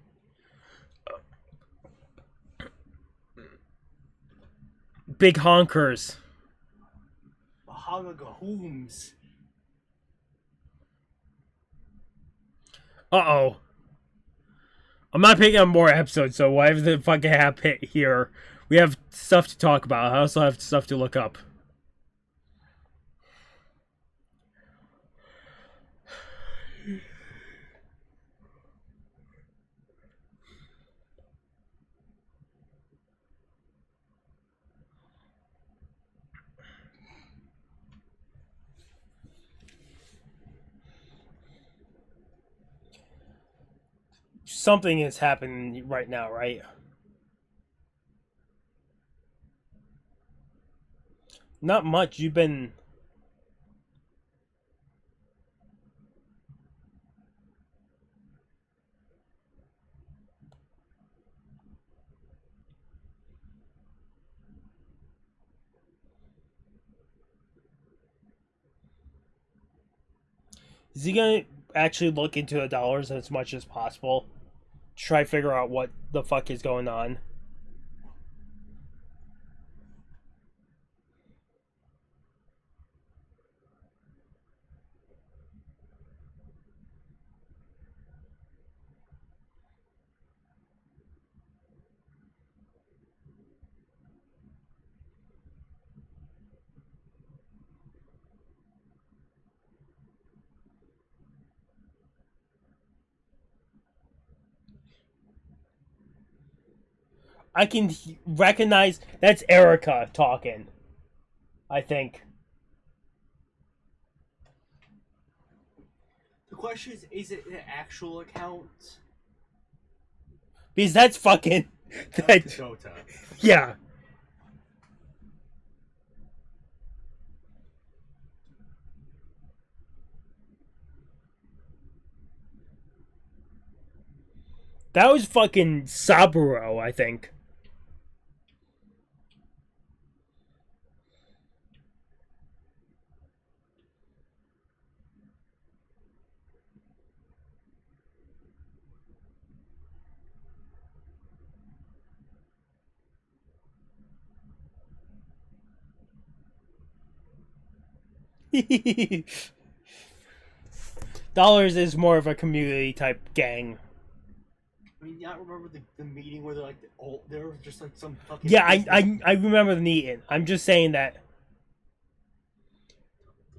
Big honkers. Bahama Gahooms. Uh-oh. I'm not picking up more episodes, so whatever the fucking happen here, we have stuff to talk about. I also have stuff to look up. Something is happening right now, right? Not much. You've been... Is he gonna actually look into the dollars as much as possible? Try to figure out what the fuck is going on. I can recognize that's Erica talking. I think. The question is it an actual account? Because that's fucking. That's Dota. Yeah. That was fucking Saburo, I think. Dollars is more of a community type gang. I mean, yeah, I remember the meeting where they're like, there was just like some fucking. Yeah, I remember the meeting. I'm just saying that.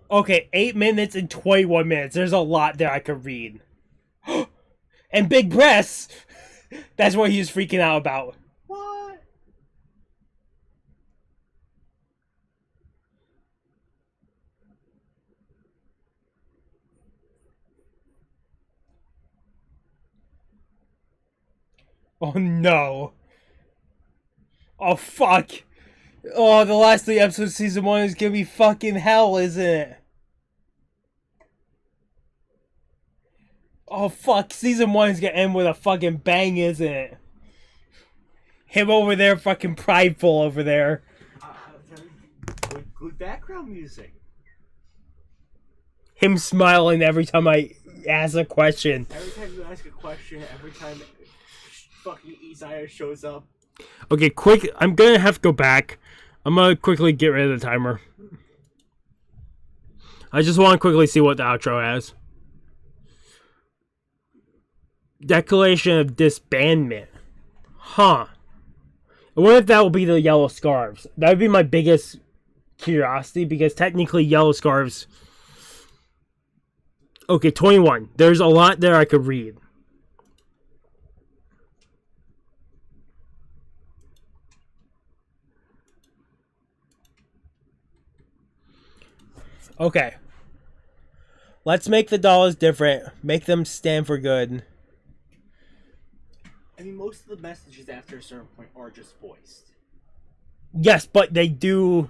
Okay, 8 minutes and 21 minutes. There's a lot there I could read. And big breasts! That's what he was freaking out about. What? Oh no. Oh fuck. Oh, the last 3 episodes of season 1 is gonna be fucking hell, isn't it? Oh fuck, season 1 is gonna end with a fucking bang, isn't it? Him over there fucking prideful over there. Good background music. Him smiling every time I ask a question. Every time you ask a question, every time fucking Isaiah shows up. Okay, quick, I'm gonna have to go back. I'm gonna quickly get rid of the timer. I just want to quickly see what the outro has. Declaration of disbandment. Huh. I wonder if that will be the yellow scarves. That would be my biggest curiosity, because technically yellow scarves... Okay, 21. There's a lot there I could read. Okay. Let's make the dollars different. Make them stand for good. I mean, most of the messages after a certain point are just voiced. Yes, but they do...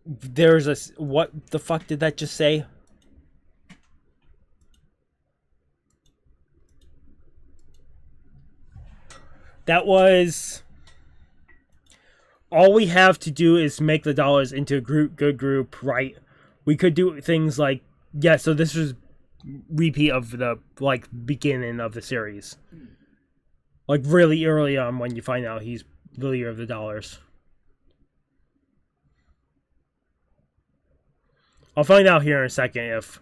There's a... What the fuck did that just say? That was... All we have to do is make the dollars into a good group, right? We could do things like... Yeah, so this was repeat of the, like, beginning of the series. Like, really early on when you find out he's the leader of the dollars. I'll find out here in a second if...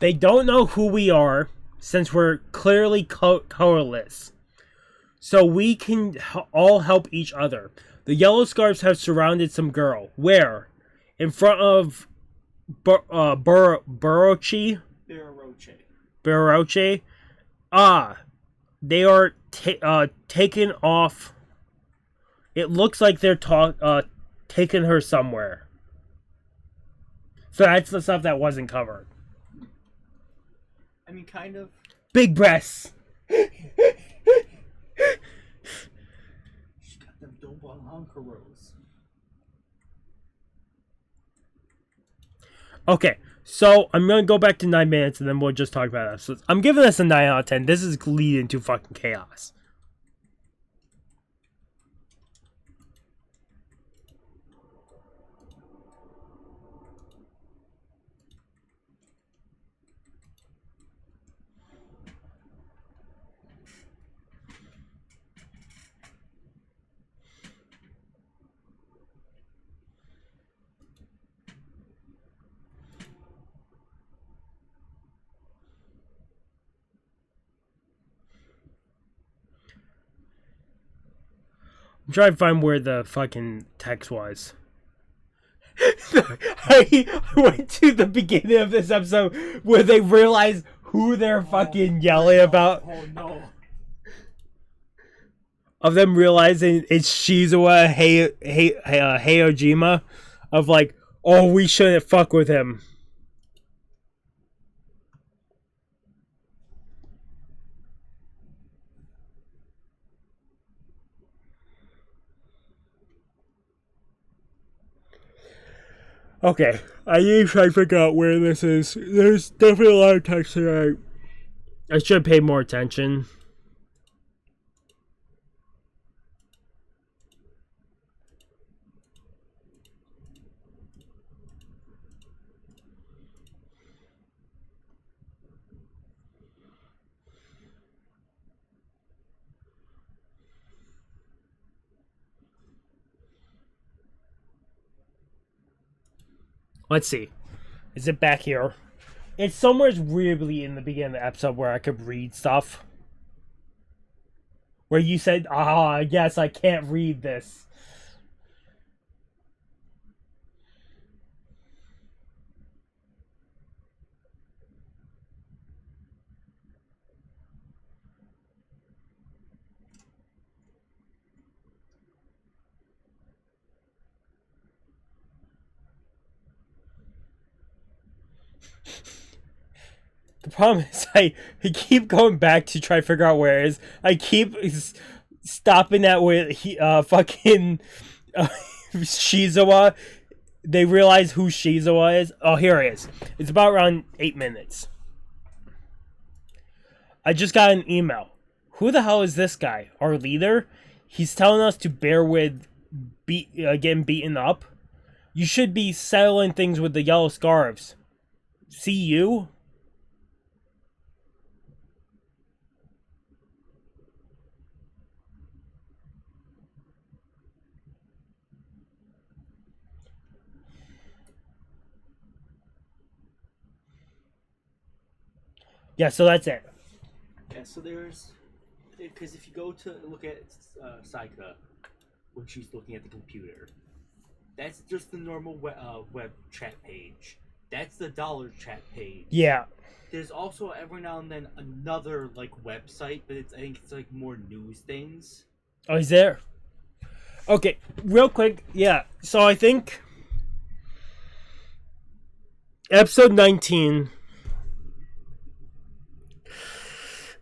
They don't know who we are, since we're clearly colorless. So we can all help each other. The yellow scarves have surrounded some girl. Where? In front of Borochi? Boroche? Ah, they are taken off. It looks like they're taking her somewhere. So that's the stuff that wasn't covered. I mean, kind of. Big breasts. She's got them Donbon-Hankaros. Okay, so I'm going to go back to 9 minutes and then we'll just talk about it. So I'm giving this a 9 out of 10. This is leading to fucking chaos. I'm trying to find where the fucking text was. I went to the beginning of this episode where they realize who they're fucking yelling about. Oh no. Of them realizing it's Shizuo Heijima. Of like, oh, we shouldn't fuck with him. Okay, I need to try to figure out where this is. There's definitely a lot of text here. I should pay more attention. Let's see. Is it back here? It's somewhere weirdly in the beginning of the episode where I could read stuff. Where you said, I guess I can't read this. The problem is I keep going back to try to figure out where it is. I keep stopping at where fucking Shizuo. They realize who Shizuo is. Oh, here it is. It's about around 8 minutes. I just got an email. Who the hell is this guy? Our leader? He's telling us to bear with getting beaten up. You should be settling things with the yellow scarves. See you? Yeah, so that's it. Yeah, so there's... Because if you go to look at Saika, when she's looking at the computer, that's just the normal web chat page. That's the dollar chat page. Yeah. There's also every now and then another like website, but I think it's like more news things. Oh, he's there. Okay, real quick. Yeah, so I think episode 19.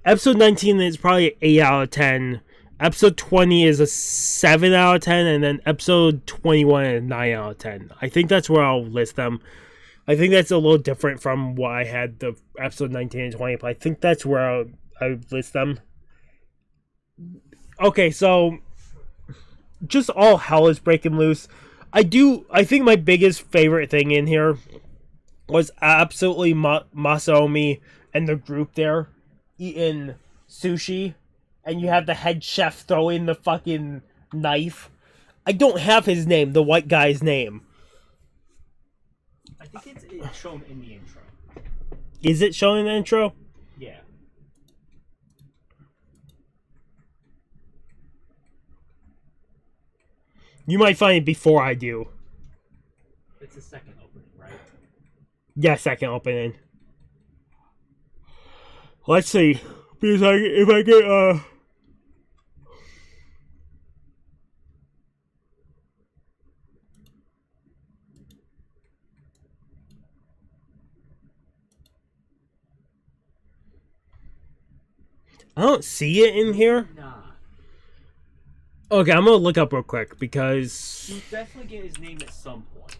Episode 19 is probably an 8 out of 10. Episode 20 is a 7 out of 10, and then episode 21 is a 9 out of 10. I think that's where I'll list them. I think that's a little different from what I had the episode 19 and 20, but I think that's where I list them. Okay, so just all hell is breaking loose. I think my biggest favorite thing in here was absolutely Masaomi and the group there eating sushi, and you have the head chef throwing the fucking knife. I don't have his name, the white guy's name. I think it's shown in the intro. Is it shown in the intro? Yeah. You might find it before I do. It's the second opening, right? Yeah, second opening. Let's see. Because if I get I don't see it in here. Nah. Okay, I'm gonna look up real quick because You definitely get his name at some point.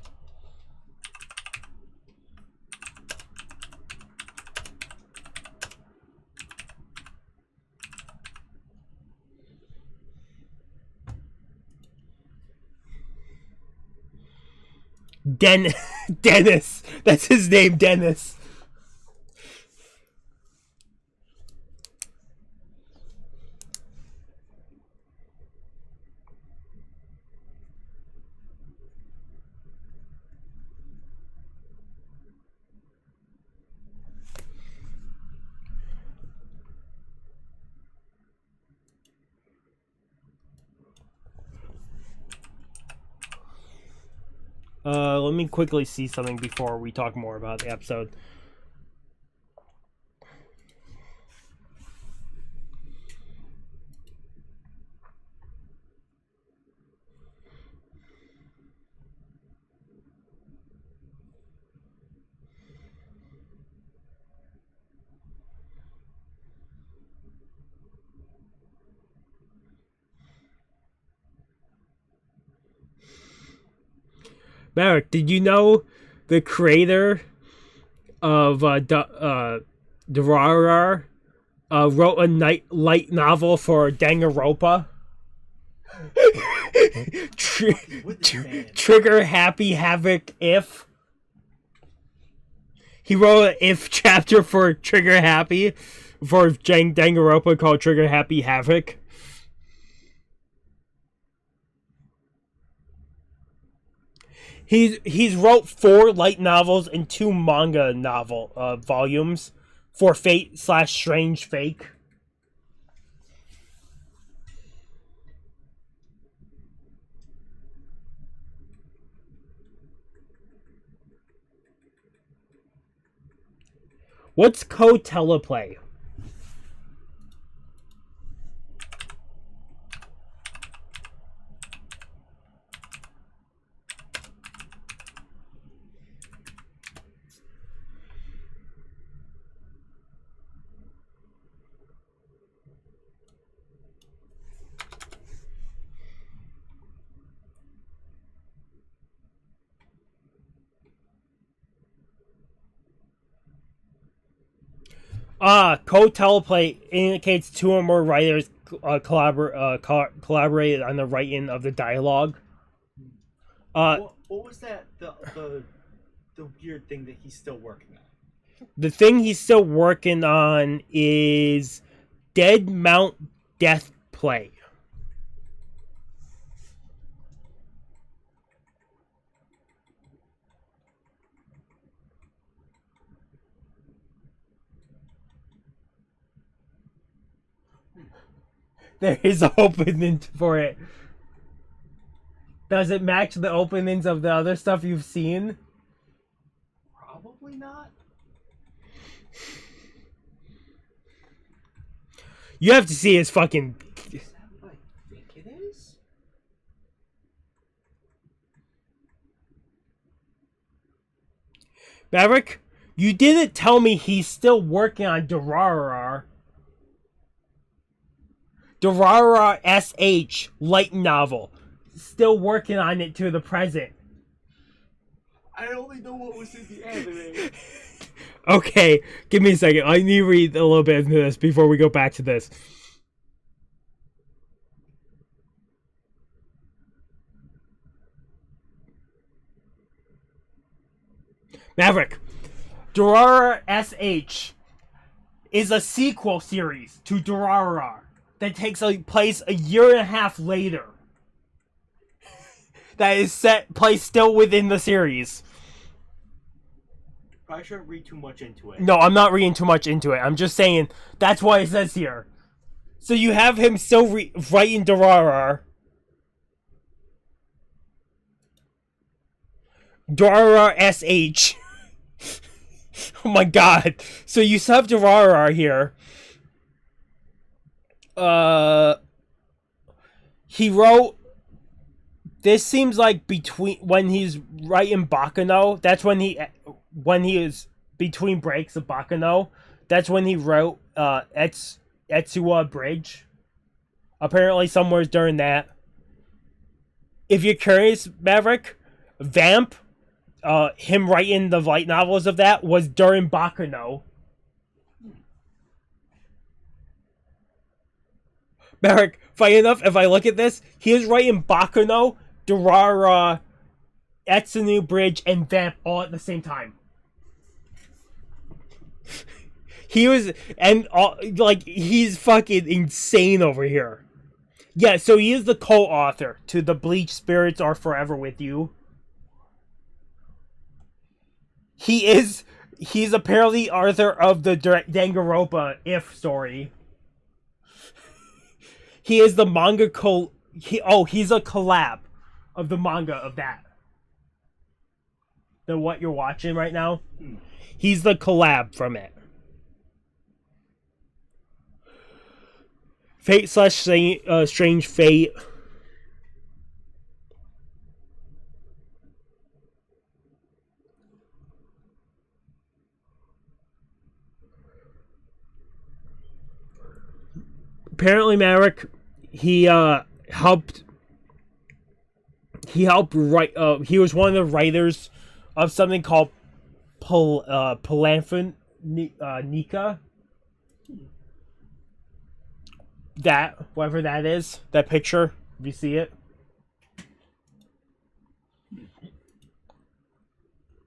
Dennis. That's his name, Dennis. Let me quickly see something before we talk more about the episode. Merrick, did you know the creator of Durarara wrote a light novel for Danganronpa? Trigger Happy Havoc If. He wrote an If chapter for Trigger Happy for Danganronpa called Trigger Happy Havoc. He's wrote 4 light novels and 2 manga novel volumes for Fate/Strange Fake. What's co-teleplay? Co-teleplay indicates 2 or more writers collaborated on the writing of the dialogue. What was that? The weird thing that he's still working on. The thing he's still working on is Dead Mount Death Play. There is an opening for it. Does it match the openings of the other stuff you've seen? Probably not. You have to see his fucking... Is that what I think it is? Maverick, you didn't tell me he's still working on Durarara. Durarara SH light novel. Still working on it to the present. I only know what was in the anime. Okay, give me a second. I need to read a little bit into this before we go back to this. Maverick, Durarara SH is a sequel series to Durarara that takes place a year and a half later. That is placed still within the series. Probably shouldn't read too much into it. No, I'm not reading too much into it. I'm just saying that's what it says here. So you have him still writing Durarara. Durarara SH. Oh my god. So you still have Durarara here. He wrote... This seems like between... When he's writing Baccano, that's when he is between breaks of Baccano. That's when he wrote Etsuwa Bridge. Apparently somewhere during that. If you're curious, Maverick, Vamp, him writing the light novels of that was during Baccano. Maverick, funny enough, if I look at this, he is writing Baccano, Durarara, Etsunu Bridge, and Vamp all at the same time. He was, and he's fucking insane over here. Yeah, so he is the co-author to The Bleach Spirits Are Forever With You. He's apparently author of the Danganronpa If story. He is the manga he's a collab of the manga of that. than what you're watching right now. Hmm. He's the collab from it. Fate slash Strange Fate. Apparently, Maverick, he helped write. He was one of the writers of something called Palanfonica. That, whatever that is, that picture, if you see it.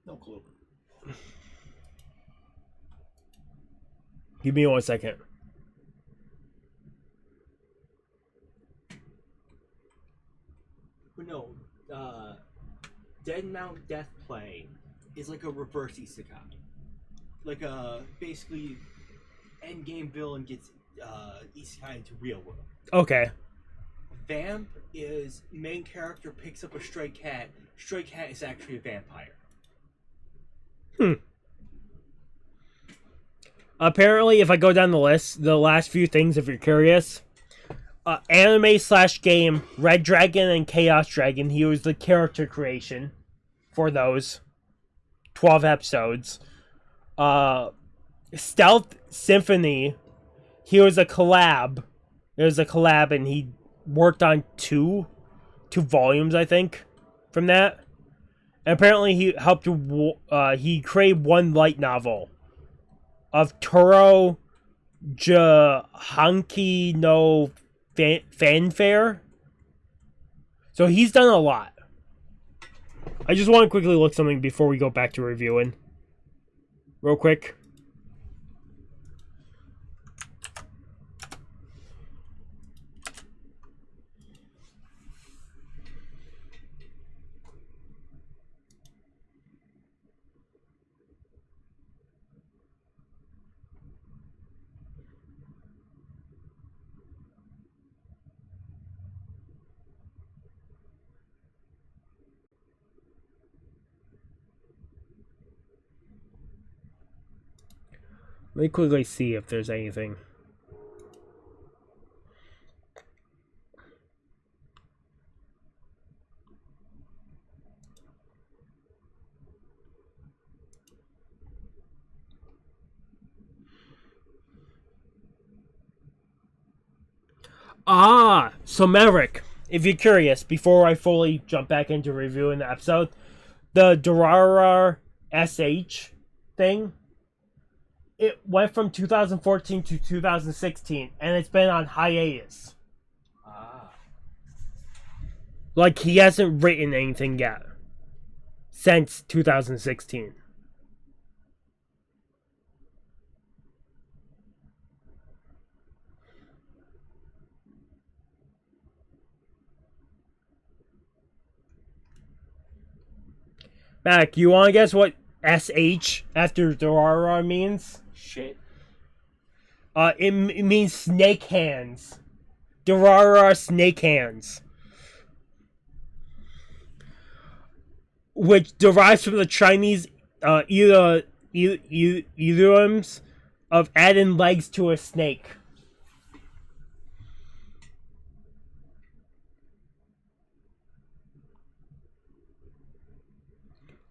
No clue. Give me 1 second. No, Dead Mount Death Play is like a reverse isekai. Like basically, endgame villain gets isekai into real world. Okay. Vamp is main character picks up a stray cat. Stray cat is actually a vampire. Apparently, if I go down the list, the last few things, if you're curious, anime slash game, Red Dragon and Chaos Dragon, he was the character creation for those 12 episodes. Stealth Symphony, he was a collab. It was a collab, and he worked on two volumes, I think, from that. And apparently, he helped. He created one light novel of Toro Jahanki no Fanfare. So he's done a lot. I just want to quickly look something before we go back to reviewing. Real quick. Let me quickly see if there's anything. So Maverick, if you're curious, before I fully jump back into reviewing the episode, the Durarara SH thing, it went from 2014 to 2016, and it's been on hiatus. Like, he hasn't written anything yet since 2016. Mac, you want to guess what SH after Durarara means? Shit. It means snake hands. Durarara snake hands. Which derives from the Chinese idioms of adding legs to a snake.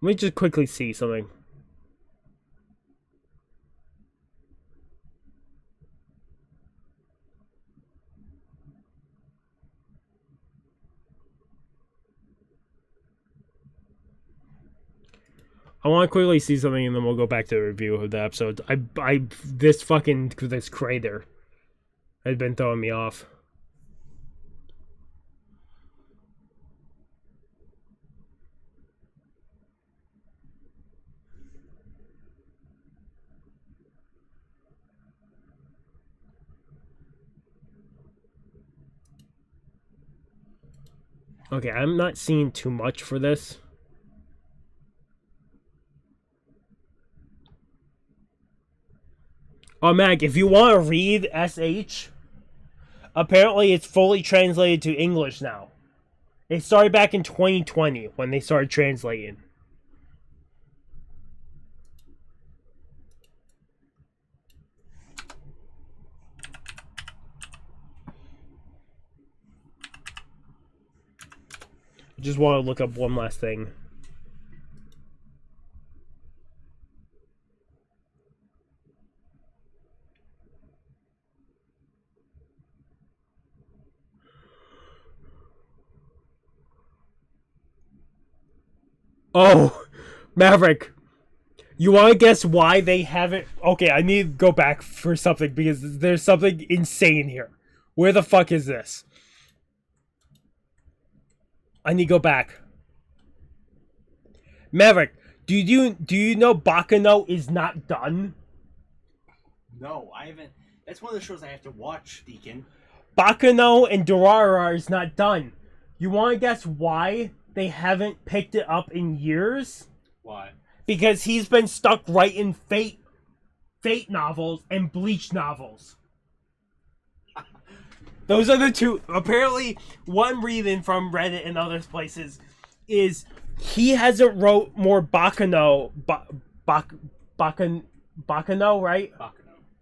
Let me just quickly see something. I want to quickly see something, and then we'll go back to the review of the episode. This crater has been throwing me off. Okay, I'm not seeing too much for this. Oh, Mag, if you want to read SH, apparently it's fully translated to English now. It started back in 2020 when they started translating. Just want to look up one last thing. Oh, Maverick. You want to guess why they haven't... Okay, I need to go back for something because there's something insane here. Where the fuck is this? I need to go back. Maverick, do you know Baccano is not done? No, I haven't. That's one of the shows I have to watch, Deacon. Baccano and Durarara is not done. You want to guess why they haven't picked it up in years? Why? Because he's been stuck writing Fate novels and Bleach novels. Those are the two. Apparently, one reason from Reddit and other places is he hasn't wrote more Baccano, Baccano, right?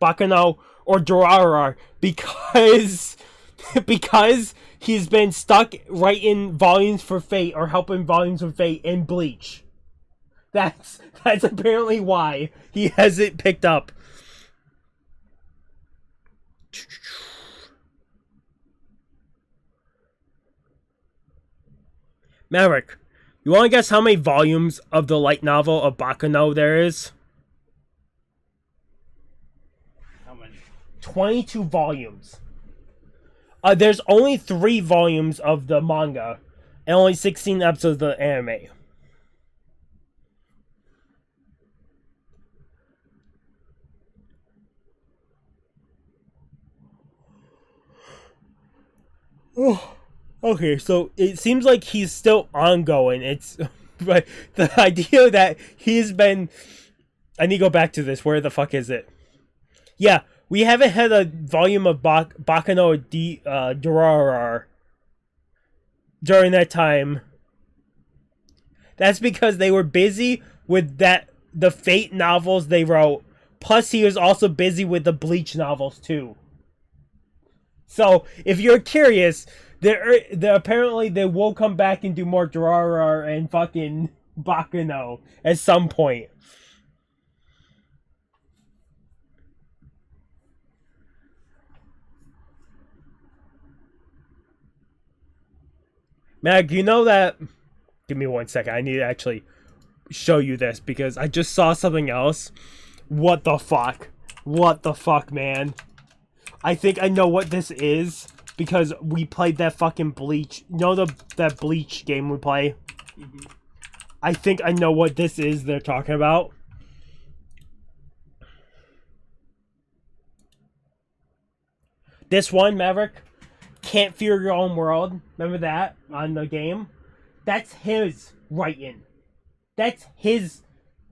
Baccano or Durarara because he's been stuck writing volumes for Fate or helping volumes of Fate in Bleach. That's apparently why he hasn't picked up. Maverick, you want to guess how many volumes of the light novel of Baccano there is? How many? 22 volumes. There's only 3 volumes of the manga and only 16 episodes of the anime. Okay, so it seems like he's still ongoing. It's but the idea that he's been... I need to go back to this. Where the fuck is it? Yeah, we haven't had a volume of Baccano Durarara during that time. That's because they were busy with the Fate novels they wrote. Plus, he was also busy with the Bleach novels too. So, if you're curious, apparently they will come back and do more Durarara and fucking Baccano at some point. Mag, you know that... Give me 1 second. I need to actually show you this because I just saw something else. What the fuck? What the fuck, man? I think I know what this is because we played that fucking Bleach. You know that Bleach game we play? Mm-hmm. I think I know what this is they're talking about. This one, Maverick, Can't Fear Your Own World. Remember that on the game? That's his writing. That's his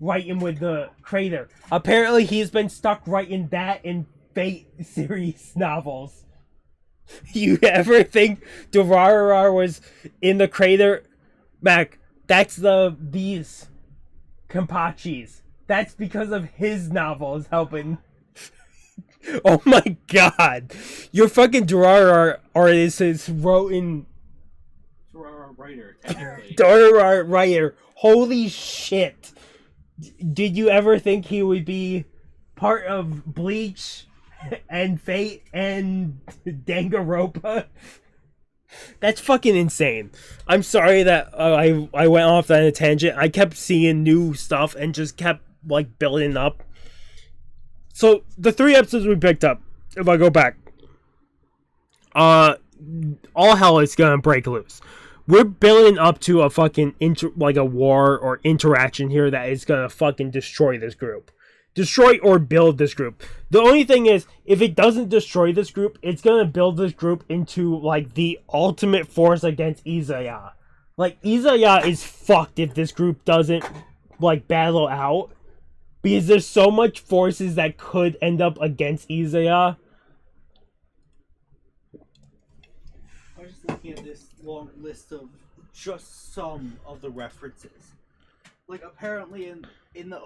writing with the creator. Apparently he's been stuck writing that in Fate series novels. You ever think Durarara was in the crater? Mac, that's these Kenpachis. That's because of his novels helping. Oh my god. Your fucking Durarara artist is wrote in... Durarara writer, technically. Durarara writer. Holy shit. Did you ever think he would be part of Bleach and Fate and Danganronpa? That's fucking insane. I'm sorry that I went off on a tangent. I kept seeing new stuff and just kept like building up. So the 3 episodes we picked up, if I go back, all hell is gonna break loose. We're building up to a fucking like a war or interaction here that is gonna fucking destroy this group. Destroy or build this group. The only thing is, if it doesn't destroy this group, it's gonna build this group into like the ultimate force against Izaya. Like Izaya is fucked if this group doesn't like battle out, because there's so much forces that could end up against Izaya. I was just looking at this long list of just some of the references. Like apparently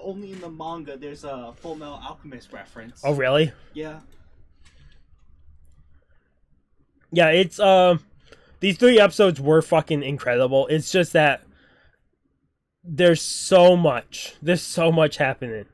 only in the manga there's a Full Metal Alchemist reference. Oh really? Yeah. Yeah, it's These 3 episodes were fucking incredible. It's just that there's so much. There's so much happening.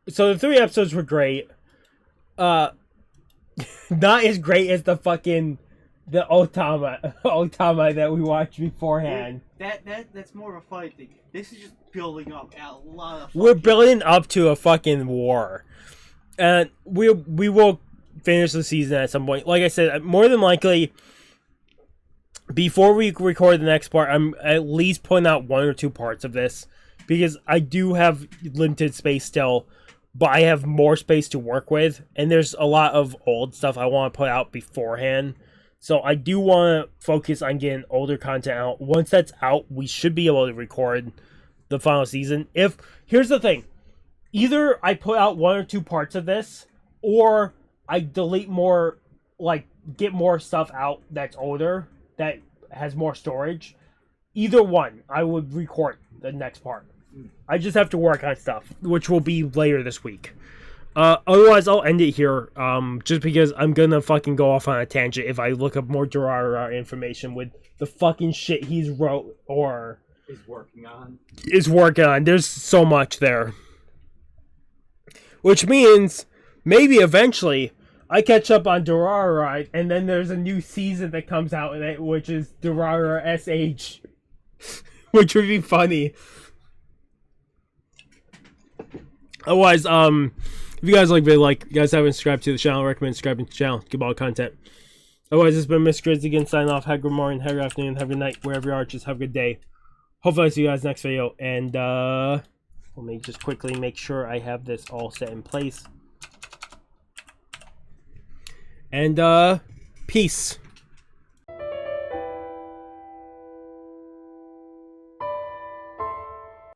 So the 3 episodes were great. Not as great as the Otama that we watched beforehand. That's more of a fight thing. This is just building up a lot of. We're building up to a fucking war, and we will finish the season at some point. Like I said, more than likely, before we record the next part, I'm at least putting out 1 or 2 parts of this because I do have limited space still, but I have more space to work with, and there's a lot of old stuff I want to put out beforehand. So I do want to focus on getting older content out. Once that's out, we should be able to record the final season. Here's the thing. Either I put out 1 or 2 parts of this, or I delete more, like, get more stuff out that's older, that has more storage. Either one, I would record the next part. I just have to work on stuff, which will be later this week. Otherwise, I'll end it here, just because I'm gonna fucking go off on a tangent if I look up more Durarara information with the fucking shit he's wrote or Is working on. There's so much there. Which means, maybe eventually, I catch up on Durarara, and then there's a new season that comes out, which is Durarara SH. Which would be funny. Otherwise, if you guys like video, you guys haven't subscribed to the channel, I recommend subscribing to the channel. Get all the content. Otherwise, it's been Mr. Grizz again, signing off. Have a good morning, have a good afternoon, have a good night, wherever you are. Just have a good day. Hopefully, I'll see you guys next video. And, let me just quickly make sure I have this all set in place. And, peace.